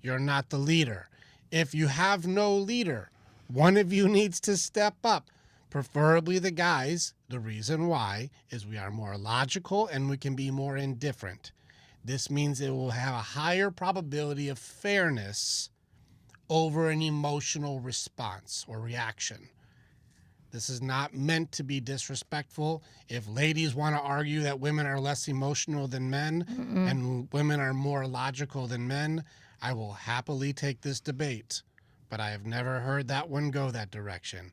You're not the leader. If you have no leader, one of you needs to step up, preferably the guys. The reason why is we are more logical and we can be more indifferent. This means it will have a higher probability of fairness over an emotional response or reaction. This is not meant to be disrespectful. If ladies want to argue that women are less emotional than men and women are more logical than men, I will happily take this debate. But I have never heard that one go that direction.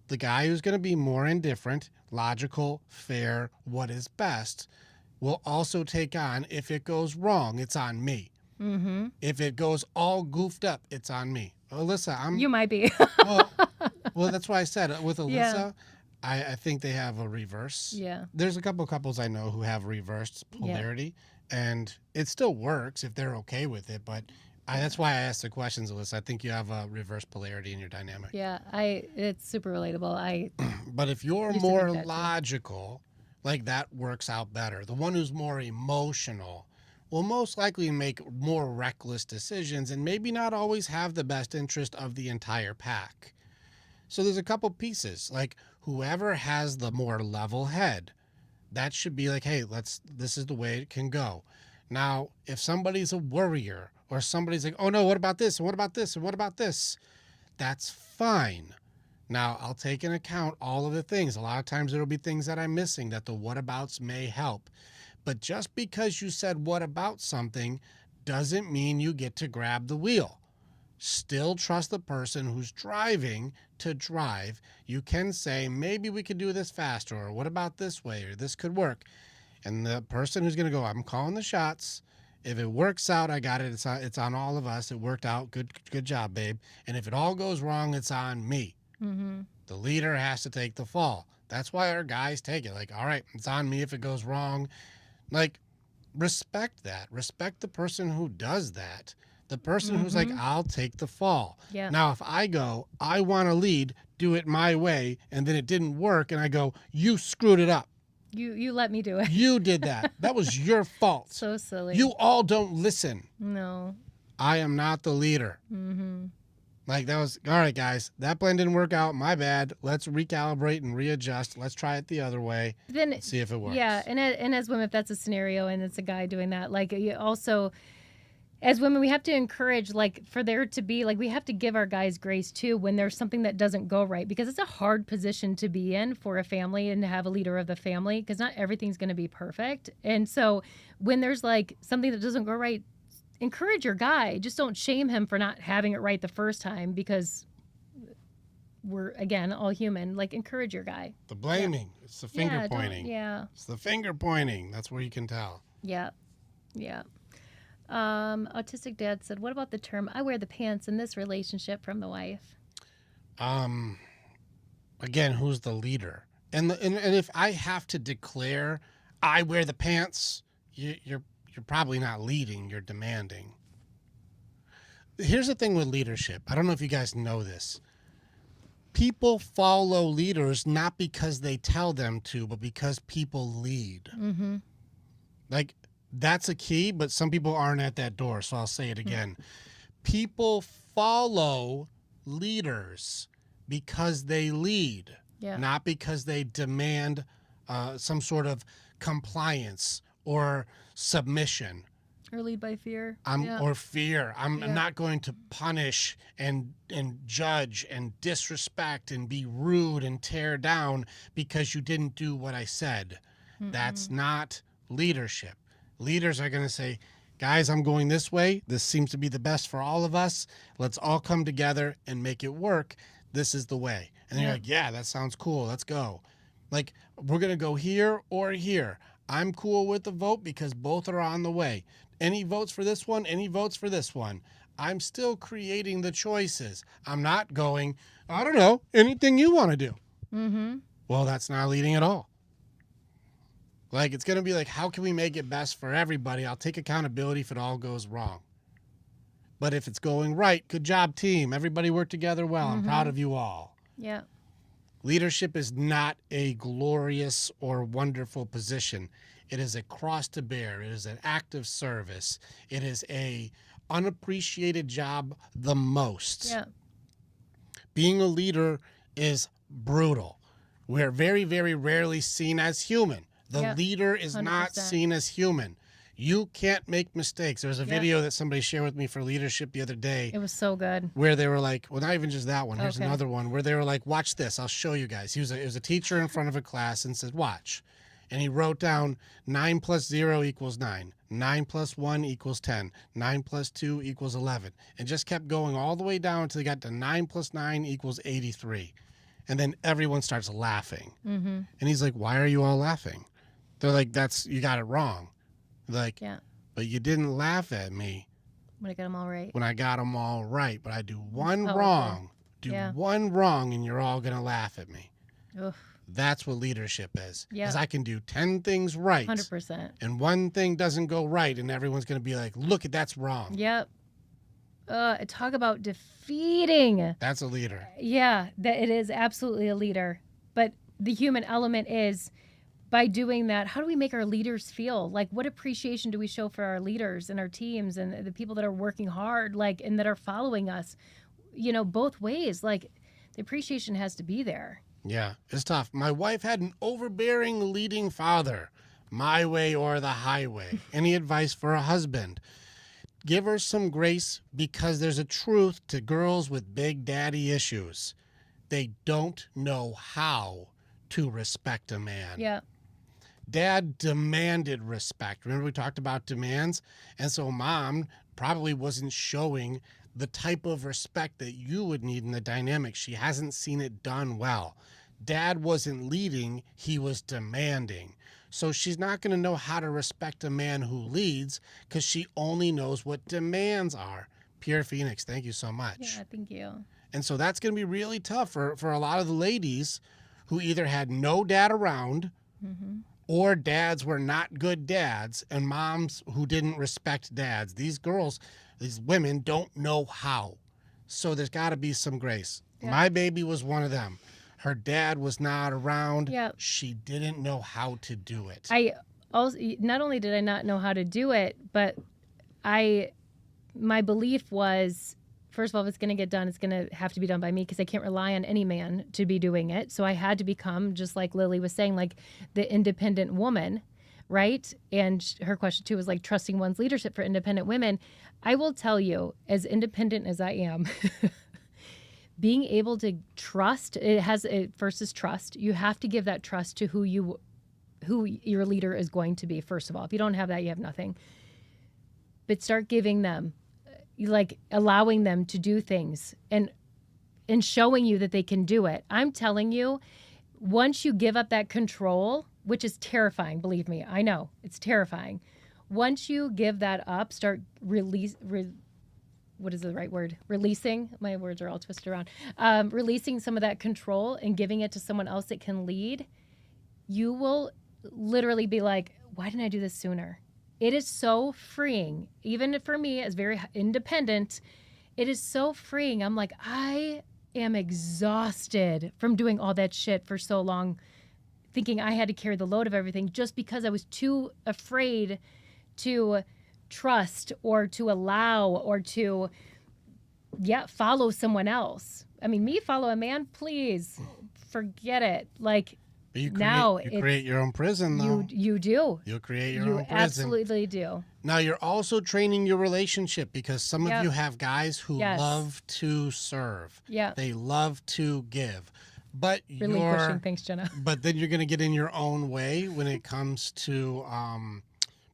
The guy who's going to be more indifferent, logical, fair, what is best, will also take on, if it goes wrong, it's on me. Mm-hmm. If it goes all goofed up, it's on me. Alyssa, You might be. well, that's why I said with Alyssa, Yeah. I think they have a reverse. Yeah. There's a couple couples I know who have reversed polarity, and it still works if they're okay with it. But that's why I asked the questions, Alyssa. I think you have a reverse polarity in your dynamic. Yeah. It's super relatable. But if you're used to more think that too. logical, like that works out better. The one who's more emotional will most likely make more reckless decisions and maybe not always have the best interest of the entire pack. So there's a couple pieces, like whoever has the more level head, that should be like, hey, this is the way it can go. Now, if somebody's a worrier or somebody's like, oh no, what about this? And what about this? And what about this? That's fine. Now, I'll take into account all of the things. A lot of times there'll be things that I'm missing that the whatabouts may help. But just because you said what about something doesn't mean you get to grab the wheel. Still trust the person who's driving to drive. You can say, maybe we could do this faster, or what about this way, or this could work. And the person who's going to go, I'm calling the shots. If it works out, I got it. It's on all of us. It worked out. Good job, babe. And if it all goes wrong, it's on me. Mm-hmm. The leader has to take the fall. That's why our guys take it. Like, all right, it's on me if it goes wrong. Like, respect that. Respect the person who does that. The person who's like, I'll take the fall. Yeah. Now, if I go, I want to lead, do it my way, and then it didn't work, and I go, you screwed it up. You let me do it. You did that. That was your fault. So silly. You all don't listen. No. I am not the leader. Mm-hmm. Like, that was, all right, guys, that plan didn't work out. My bad. Let's recalibrate and readjust. Let's try it the other way. Then See if it works. Yeah, and as women, if that's a scenario and it's a guy doing that, like you also, as women, we have to encourage, like, for there to be, like, we have to give our guys grace too when there's something that doesn't go right, because it's a hard position to be in for a family and to have a leader of the family, because not everything's going to be perfect. And so when there's like something that doesn't go right, encourage your guy. Just don't shame him for not having it right the first time, because we're, again, all human. Like, encourage your guy. The blaming. Yeah. It's the finger Yeah, pointing. Yeah. It's the finger pointing. That's where you can tell. Yeah. Yeah. Autistic dad said, what about the term, I wear the pants in this relationship, from the wife? Again, who's the leader? And if I have to declare I wear the pants, you're probably not leading, you're demanding. Here's the thing with leadership. I don't know if you guys know this. People follow leaders not because they tell them to, but because people lead. Mm-hmm. Like, that's a key, but some people aren't at that door, so I'll say it again. Mm-hmm. People follow leaders because they lead, not because they demand some sort of compliance or submission. Or lead by fear. Or fear. I'm not going to punish and judge and disrespect and be rude and tear down because you didn't do what I said. That's not leadership. Leaders are going to say, guys, I'm going this way. This seems to be the best for all of us. Let's all come together and make it work. This is the way. And you're like, yeah, that sounds cool. Let's go. Like, we're going to go here or here. I'm cool with the vote because both are on the way. Any votes for this one? Any votes for this one? I'm still creating the choices. I'm not going, I don't know, anything you want to do. Well, that's not leading at all. Like, it's going to be like, how can we make it best for everybody? I'll take accountability if it all goes wrong. But if it's going right, good job, team. Everybody worked together well. I'm proud of you all. Yeah. Leadership is not a glorious or wonderful position. It is a cross to bear. It is an act of service. It is a unappreciated job the most. Yeah. Being a leader is brutal. We're very, very rarely seen as human. The leader is 100%. Not seen as human. You can't make mistakes. There was a video that somebody shared with me for leadership the other day. It was so good. Where they were like, well, not even just that one. Here's another one where they were like, watch this. I'll show you guys. It was a teacher in front of a class and said, watch. And he wrote down 9 plus 0 equals 9. 9 plus 1 equals 10. 9 plus 2 equals 11. And just kept going all the way down until he got to 9 plus 9 equals 83. And then everyone starts laughing. And he's like, why are you all laughing? They're like, you got it wrong. Like, but you didn't laugh at me when I got them all right. When I got them all right, but I do one wrong, one wrong, and you're all gonna laugh at me. Ugh. That's what leadership is. Because I can do 10 things right, 100%, and one thing doesn't go right, and everyone's gonna be like, "Look, that's wrong." Yep. Talk about defeating. That's a leader. Yeah, that it is absolutely a leader. But the human element is, by doing that, how do we make our leaders feel? Like, what appreciation do we show for our leaders and our teams and the people that are working hard, like, and that are following us, both ways. Like, the appreciation has to be there. Yeah, it's tough. My wife had an overbearing leading father, my way or the highway. Any advice for a husband? Give her some grace, because there's a truth to girls with big daddy issues. They don't know how to respect a man. Yeah. Dad demanded respect. Remember we talked about demands? And so mom probably wasn't showing the type of respect that you would need in the dynamic. She hasn't seen it done well. Dad wasn't leading, he was demanding. So she's not going to know how to respect a man who leads because she only knows what demands are. Pure Phoenix, thank you so much. Yeah, thank you. And so that's going to be really tough for a lot of the ladies who either had no dad around, or dads were not good dads, and moms who didn't respect dads. These girls, these women don't know how. So there's got to be some grace. Yeah. My baby was one of them. Her dad was not around. Yeah. She didn't know how to do it. I also, not only did I not know how to do it, but my belief was, first of all, if it's going to get done, it's going to have to be done by me, because I can't rely on any man to be doing it. So I had to become, just like Lily was saying, like the independent woman, right? And her question too was like trusting one's leadership for independent women. I will tell you, as independent as I am, being able to trust, first is trust. You have to give that trust to who your leader is going to be, first of all. If you don't have that, you have nothing. But start giving them, like allowing them to do things and showing you that they can do it. I'm telling you, once you give up that control, which is terrifying, believe me, I know, it's terrifying. Once you give that up, start what is the right word? Releasing. My words are all twisted around. Releasing some of that control and giving it to someone else that can lead, you will literally be like, why didn't I do this sooner? It is so freeing. Even for me, as very independent, it is so freeing. I'm like, I am exhausted from doing all that shit for so long, thinking I had to carry the load of everything just because I was too afraid to trust or to allow or to follow someone else. I mean, me follow a man, please forget it. Like, But Now you it's create your own prison, though. you do. You'll create your You own prison. absolutely do. Now you're also training your relationship because some of Yep. you have guys who Yes. love to serve. Yeah. They love to give. But Relinquishing things, Jenna. but then you're going to get in your own way when it comes to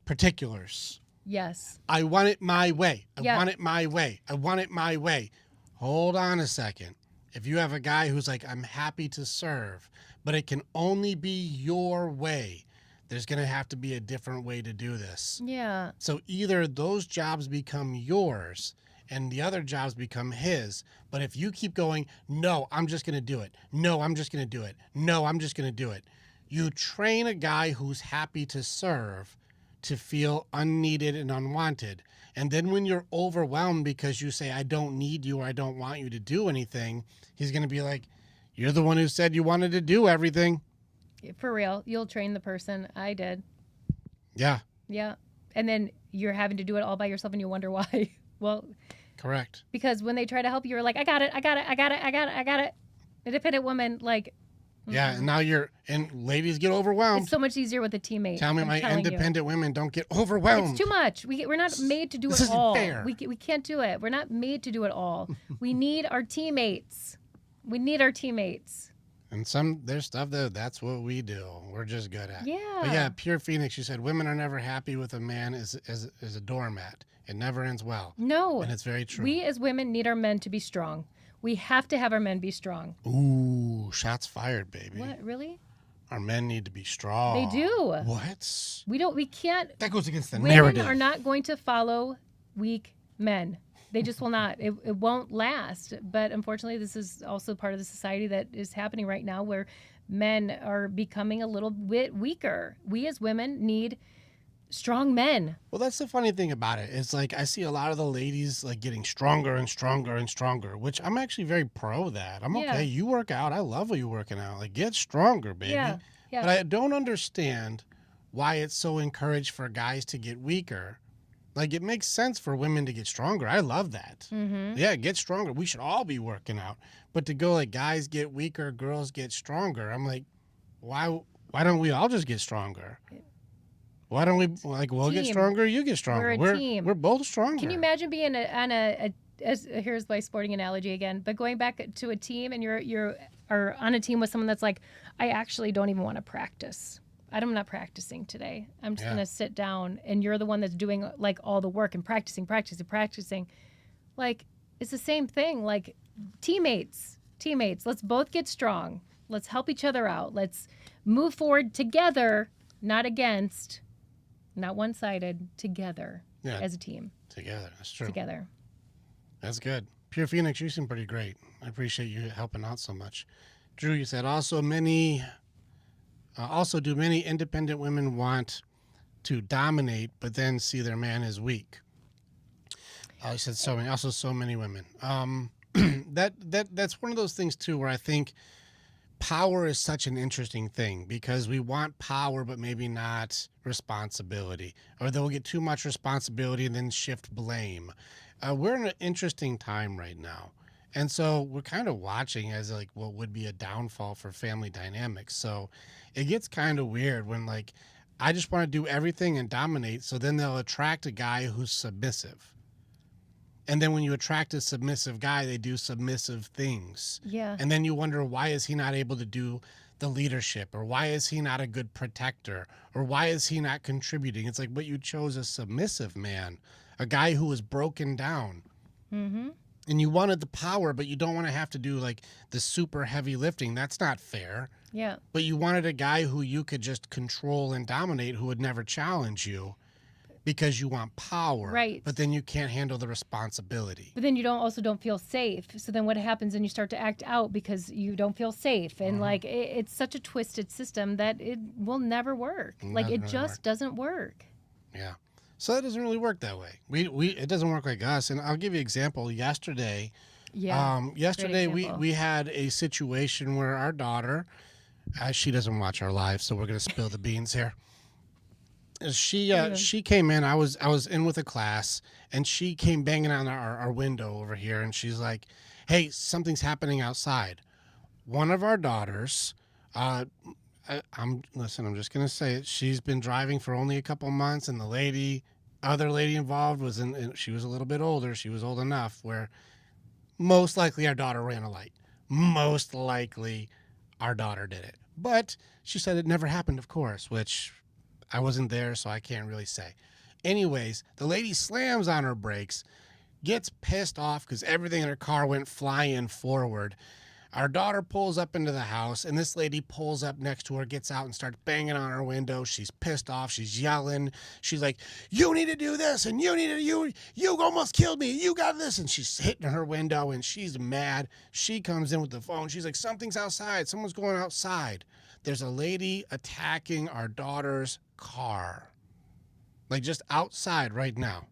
particulars. Yes. I want it my way. I Yeah. want it my way. I want it my way. Hold on a second. If you have a guy who's like, I'm happy to serve, but it can only be your way, there's going to have to be a different way to do this. Yeah. So either those jobs become yours and the other jobs become his. But if you keep going, no, I'm just going to do it. No, I'm just going to do it. No, I'm just going to do it. You train a guy who's happy to serve to feel unneeded and unwanted. And then when you're overwhelmed because you say, I don't need you or I don't want you to do anything, he's going to be like, you're the one who said you wanted to do everything. For real. You'll train the person. I did. Yeah. Yeah. And then you're having to do it all by yourself and you wonder why. Well, correct. Because when they try to help you, you're like, I got it. Independent woman, like. Yeah, and now and ladies get overwhelmed. It's so much easier with a teammate. Tell me, my independent women don't get overwhelmed. It's too much. We're not made to do this it all. Isn't fair. We can't do it. We're not made to do it all. We need our teammates. We need our teammates. And there's stuff that's what we do. We're just good at. Yeah. But yeah, Pure Phoenix, you said women are never happy with a man as a doormat. It never ends well. No. And it's very true. We as women need our men to be strong. We have to have our men be strong. Ooh, shots fired, baby. What, really? Our men need to be strong. They do. What? We can't. That goes against the women narrative. Women are not going to follow weak men. They just will not. It won't last. But unfortunately, this is also part of the society that is happening right now where men are becoming a little bit weaker. We as women need strong men. Well, that's the funny thing about it. It's like I see a lot of the ladies like getting stronger and stronger and stronger, which I'm actually very pro that. I'm okay. You work out. I love you working out. Like get stronger, baby. Yeah. But I don't understand why it's so encouraged for guys to get weaker. Like it makes sense for women to get stronger. I love that. Mm-hmm. Yeah, get stronger. We should all be working out. But to go like guys get weaker, girls get stronger. I'm like, why don't we all just get stronger? Why don't we we'll get stronger, you get stronger. We're a team. We're both stronger. Can you imagine being here's my sporting analogy again, but going back to a team and you're on a team with someone that's like, I actually don't even want to practice. I'm not practicing today. I'm just going to sit down, and you're the one that's doing like all the work and practicing. Like it's the same thing. Like teammates, let's both get strong. Let's help each other out. Let's move forward together, not against. Not one-sided, together as a team. Together, that's true. Together. That's good. Pure Phoenix, you seem pretty great. I appreciate you helping out so much. Drew, you said also do many independent women want to dominate, but then see their man as weak? I said so many. Also, so many women. That's one of those things too, where I think power is such an interesting thing because we want power, but maybe not responsibility, or they'll get too much responsibility and then shift blame. We're in an interesting time right now. And so we're kind of watching as like what would be a downfall for family dynamics. So it gets kind of weird when like, I just want to do everything and dominate. So then they'll attract a guy who's submissive. And then when you attract a submissive guy, they do submissive things. Yeah. And then you wonder, why is he not able to do the leadership? Or why is he not a good protector? Or why is he not contributing? It's like, but you chose a submissive man, a guy who was broken down. Mm-hmm. And you wanted the power, but you don't want to have to do like the super heavy lifting. That's not fair. Yeah. But you wanted a guy who you could just control and dominate, who would never challenge you. Because you want power, right? But then you can't handle the responsibility. But then you don't feel safe. So then what happens? And you start to act out because you don't feel safe, and like it's such a twisted system that it will never work. It just doesn't work. Yeah, so that doesn't really work that way. It doesn't work like us. And I'll give you an example. Yesterday, we had a situation where our daughter, she doesn't watch our live, so we're gonna spill the beans here. She came in. I was in with a class, and she came banging on our window over here, and she's like, "Hey, something's happening outside." One of our daughters Listen, I'm just gonna say it. She's been driving for only a couple months, and other lady involved she was a little bit older. She was old enough where most likely our daughter ran a light. Most likely our daughter did it. But she said it never happened, of course, which I wasn't there, so I can't really say. Anyways, the lady slams on her brakes, gets pissed off because everything in her car went flying forward. Our daughter pulls up into the house, and this lady pulls up next to her, gets out and starts banging on her window. She's pissed off. She's yelling. She's like, "You need to do this, and you almost killed me. You got this." And she's hitting her window, and she's mad. She comes in with the phone. She's like, "Something's outside. Someone's going outside." There's a lady attacking our daughter's car, like just outside right now.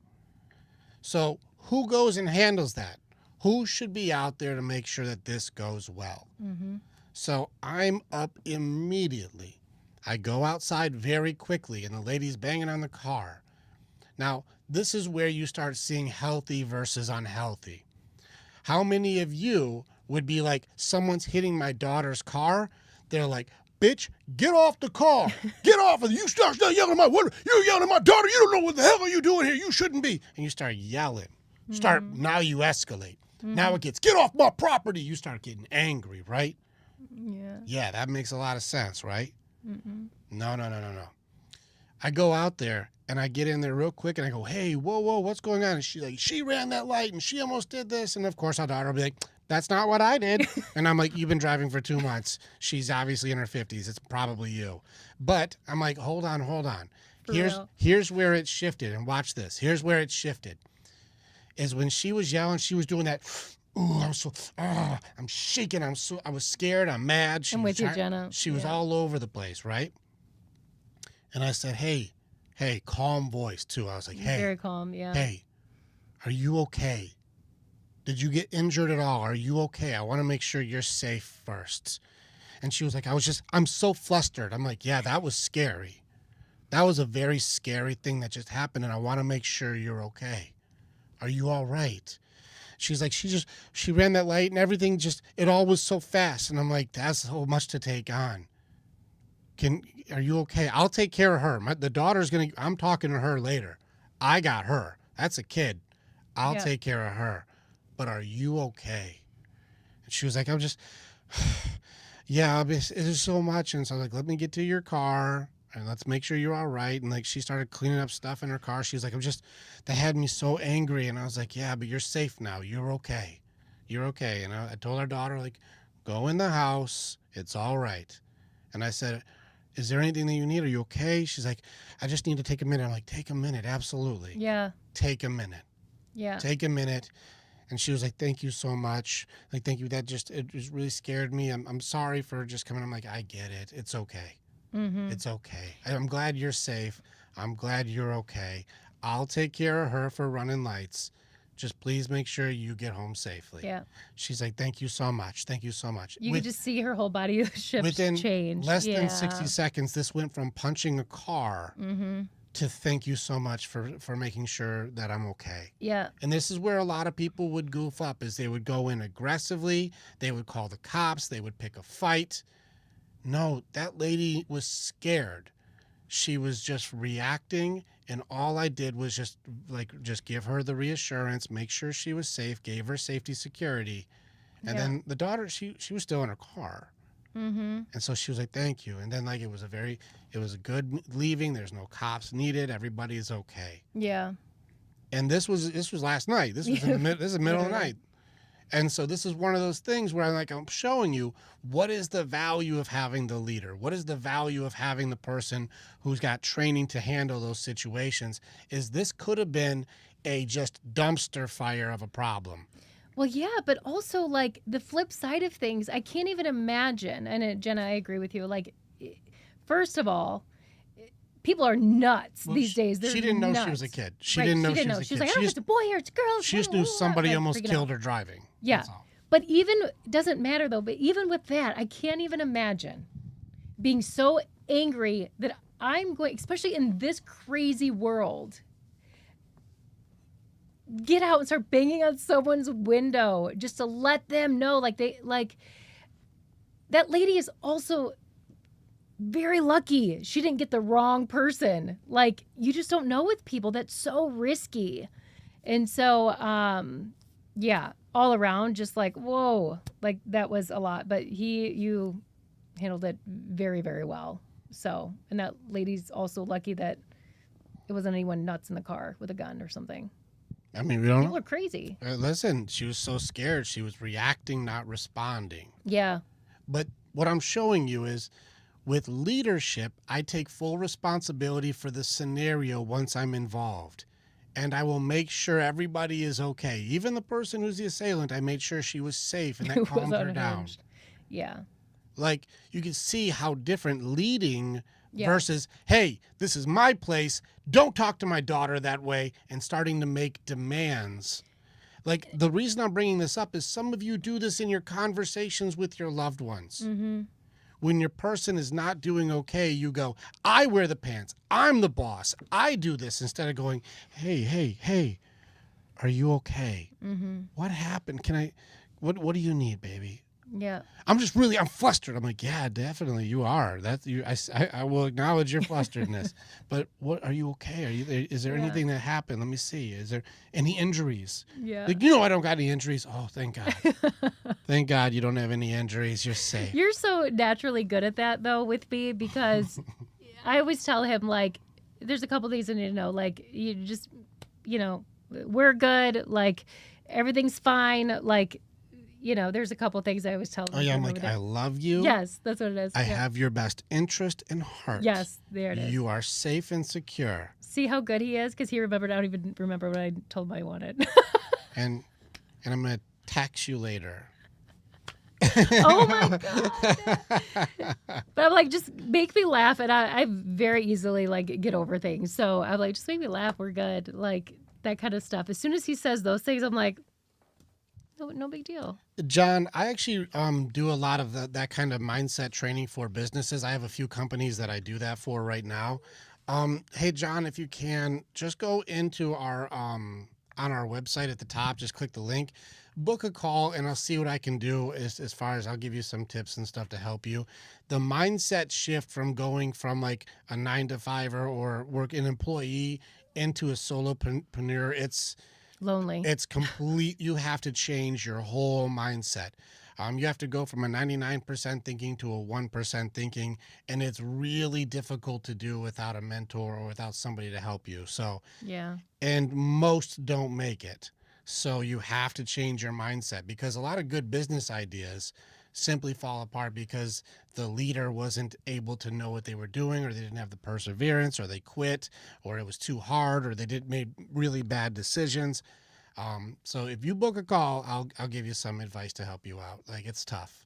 So who goes and handles that? Who should be out there to make sure that this goes well? Mm-hmm. So I'm up immediately. I go outside very quickly, and the lady's banging on the car. Now, this is where you start seeing healthy versus unhealthy. How many of you would be like, someone's hitting my daughter's car? They're like, "Bitch, get off the car. Get off of it. You start yelling at my window. You're yelling at my daughter. You don't know what the hell are you doing here. You shouldn't be." And you start yelling. Now you escalate. Mm-hmm. Now it gets, "Get off my property." You start getting angry, right? Yeah. Yeah, that makes a lot of sense, right? Mm-mm. No. I go out there and I get in there real quick and I go, "Hey, whoa, what's going on?" And she's like, "She ran that light and she almost did this." And of course, our daughter will be like, "That's not what I did." And I'm like, "You've been driving for 2 months. She's obviously in her 50s. It's probably you." But I'm like, hold on. Here's where it shifted. And watch this. Here's where it shifted. Is when she was yelling, she was doing that, "Ooh, I'm shaking. I was scared. I'm mad." I'm with you, Jenna. She was all over the place, right? And I said, hey, calm voice too. I was like, "Hey, very calm, yeah. Hey, are you okay? Did you get injured at all? Are you okay? I want to make sure you're safe first." And she was like, "I'm so flustered." I'm like, "Yeah, that was scary. That was a very scary thing that just happened, and I want to make sure you're okay. Are you all right?" She's like, she ran that light and everything it all was so fast. And I'm like, "That's so much to take on. Are you okay? I'll take care of her. The daughter's I'm talking to her later. I got her. That's a kid. I'll take care of her. But are you okay?" And she was like, "I'm just, yeah, it's so much." And so I was like, "Let me get to your car and let's make sure you're all right." And like, she started cleaning up stuff in her car. She was like, that had me so angry. And I was like, "Yeah, but you're safe now. You're okay. You're okay." And I told our daughter, like, "Go in the house. It's all right." And I said, "Is there anything that you need? Are you okay?" She's like, "I just need to take a minute." I'm like, "Take a minute. Absolutely. Yeah. Take a minute. Yeah. Take a minute." And she was like, "Thank you so much. Like, thank you. It just really scared me. I'm sorry for just coming." I'm like, "I get it. It's okay. Mm-hmm. It's okay. I'm glad you're safe. I'm glad you're okay. I'll take care of her for running lights. Just please make sure you get home safely." Yeah. She's like, "Thank you so much. Thank you so much." You could just see her whole body shift within change. Less than 60 seconds, this went from punching a car to "Thank you so much for making sure that I'm okay." Yeah. And this is where a lot of people would goof up, is they would go in aggressively. They would call the cops. They would pick a fight. No, that lady was scared. She was just reacting, and all I did was just give her the reassurance, make sure she was safe, gave her safety security. And then the daughter, she was still in her car. Mm-hmm. And so she was like, "Thank you." And then like it was a good leaving. There's no cops needed. Everybody is okay. Yeah. And this was last night. This was this is the middle of the night. And so this is one of those things where I'm showing you what is the value of having the leader. What is the value of having the person who's got training to handle those situations? Is this could have been a just dumpster fire of a problem. Well, yeah, but also like the flip side of things, I can't even imagine. And Jenna, I agree with you. Like, first of all, people are nuts these days. They're she didn't know nuts. she was a kid. She didn't know she was a kid. She was like, "I don't know if it's a boy or it's a girl." She just knew somebody almost killed her driving. Yeah. That's all. But even, doesn't matter though, but even with that, I can't even imagine being so angry that I'm going, especially in this crazy world, get out and start banging on someone's window just to let them know, that lady is also very lucky she didn't get the wrong person. Like, you just don't know with people. That's so risky. And so, yeah, all around, just like, whoa, like that was a lot. But you handled it very, very well. So, and that lady's also lucky that it wasn't anyone nuts in the car with a gun or something. I mean, we don't People are crazy. Listen, she was so scared. She was reacting, not responding. Yeah. But what I'm showing you is with leadership, I take full responsibility for the scenario once I'm involved. And I will make sure everybody is okay. Even the person who's the assailant, I made sure she was safe and that calmed her down. Yeah. Like, you can see how different leading Yeah. versus, hey, this is my place. Don't talk to my daughter that way, and starting to make demands. Like, the reason I'm bringing this up is some of you do this in your conversations with your loved ones. Mm-hmm. When your person is not doing okay, you go, I wear the pants. I'm the boss. I do this, instead of going, hey, are you okay? Mm-hmm. What happened? What do you need, baby? Yeah. I'm flustered. I'm like, yeah, definitely you are. I will acknowledge your flusteredness. But what, are you okay? Is there anything that happened? Let me see. Is there any injuries? Yeah. Like, I don't got any injuries. Oh, thank God. Thank God you don't have any injuries. You're safe. You're so naturally good at that though with me, because I always tell him, like, there's a couple things I need to know. Like, you just, we're good. Like, everything's fine. Like, there's a couple things I always tell them. Oh, yeah, I'm like, I love you. Yes, that's what it is. I have your best interest in heart. Yes, there it is. You are safe and secure. See how good he is? Because he remembered. I don't even remember what I told him I wanted. and I'm going to text you later. Oh, my God. But I'm like, just make me laugh. And I very easily, like, get over things. So I'm like, just make me laugh. We're good. Like, that kind of stuff. As soon as he says those things, I'm like, no big deal. John, I actually do a lot of that kind of mindset training for businesses. I have a few companies that I do that for right now. Hey, John, if you can, just go into our on our website at the top, just click the link, book a call, and I'll see what I can do as far as I'll give you some tips and stuff to help you. The mindset shift from going from like a 9-to-5 or work an employee into a solopreneur, it's lonely. It's complete. You have to change your whole mindset. You have to go from a 99% thinking to a 1% thinking, and it's really difficult to do without a mentor or without somebody to help you. So, yeah. And most don't make it. So you have to change your mindset, because a lot of good business ideas simply fall apart because the leader wasn't able to know what they were doing, or they didn't have the perseverance, or they quit, or it was too hard, or they made really bad decisions. So if you book a call, I'll give you some advice to help you out. Like, it's tough.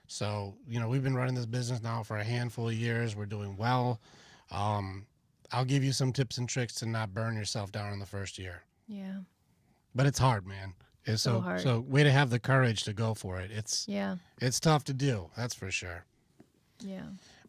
So, we've been running this business now for a handful of years. We're doing well. I'll give you some tips and tricks to not burn yourself down in the first year. Yeah. But it's hard, man. It's so hard. So way to have the courage to go for it. It's tough to do. That's for sure. Yeah.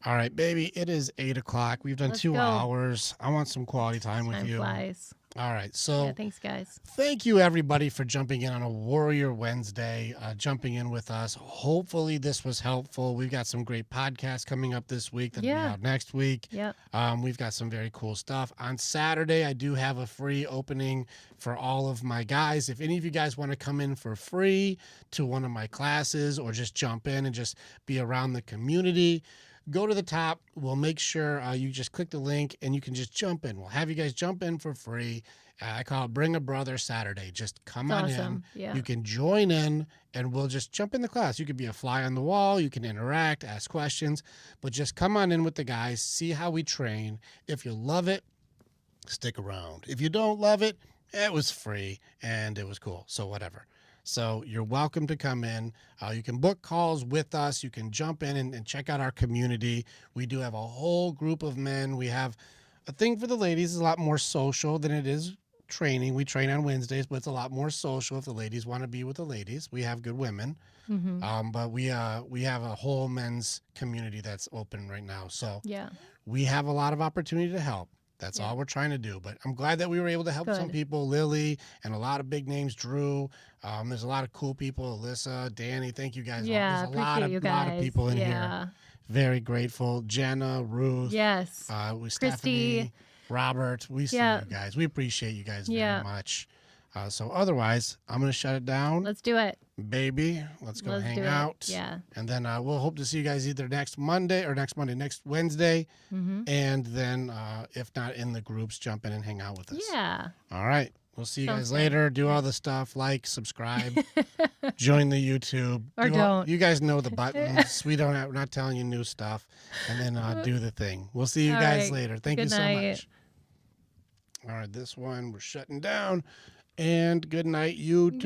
All right, baby. It is 8:00. We've done 2 hours. I want some quality time with you. Time flies. All right. So yeah, thanks, guys. Thank you, everybody, for jumping in on a Warrior Wednesday, jumping in with us. Hopefully this was helpful. We've got some great podcasts coming up this week that'll be out next week. Yep. We've got some very cool stuff. On Saturday, I do have a free opening for all of my guys. If any of you guys want to come in for free to one of my classes, or just jump in and just be around the community, go to the top. We'll make sure you just click the link and you can just jump in. We'll have you guys jump in for free. I call it Bring a Brother Saturday. Just come on in. Yeah. You can join in and we'll just jump in the class. You could be a fly on the wall. You can interact, ask questions, but just come on in with the guys, see how we train. If you love it, stick around. If you don't love it, it was free and it was cool. So whatever. So you're welcome to come in. You can book calls with us. You can jump in and check out our community. We do have a whole group of men. We have a thing for the ladies. It's a lot more social than it is training. We train on Wednesdays, but it's a lot more social if the ladies want to be with the ladies. We have good women. Mm-hmm. But we have a whole men's community that's open right now. So yeah, we have a lot of opportunity to help. That's all we're trying to do. But I'm glad that we were able to help some people, Lily, and a lot of big names, Drew. There's a lot of cool people, Alyssa, Danny. Thank you guys. Yeah, There's a lot of people in here. Very grateful. Jenna, Ruth. Yes. Stephanie, Robert. We see you guys. We appreciate you guys very much. So otherwise, I'm going to shut it down. Let's do it. Baby, let's go hang out. Yeah. And then we'll hope to see you guys either next Wednesday. And then if not in the groups, jump in and hang out with us. Yeah. All right. We'll see you guys later. Do all the stuff. Like, subscribe, join the YouTube. Or don't. You guys know the buttons. We're not telling you new stuff. And then do the thing. We'll see you guys later. Thank you so much. All right. This one we're shutting down. And good night, YouTube.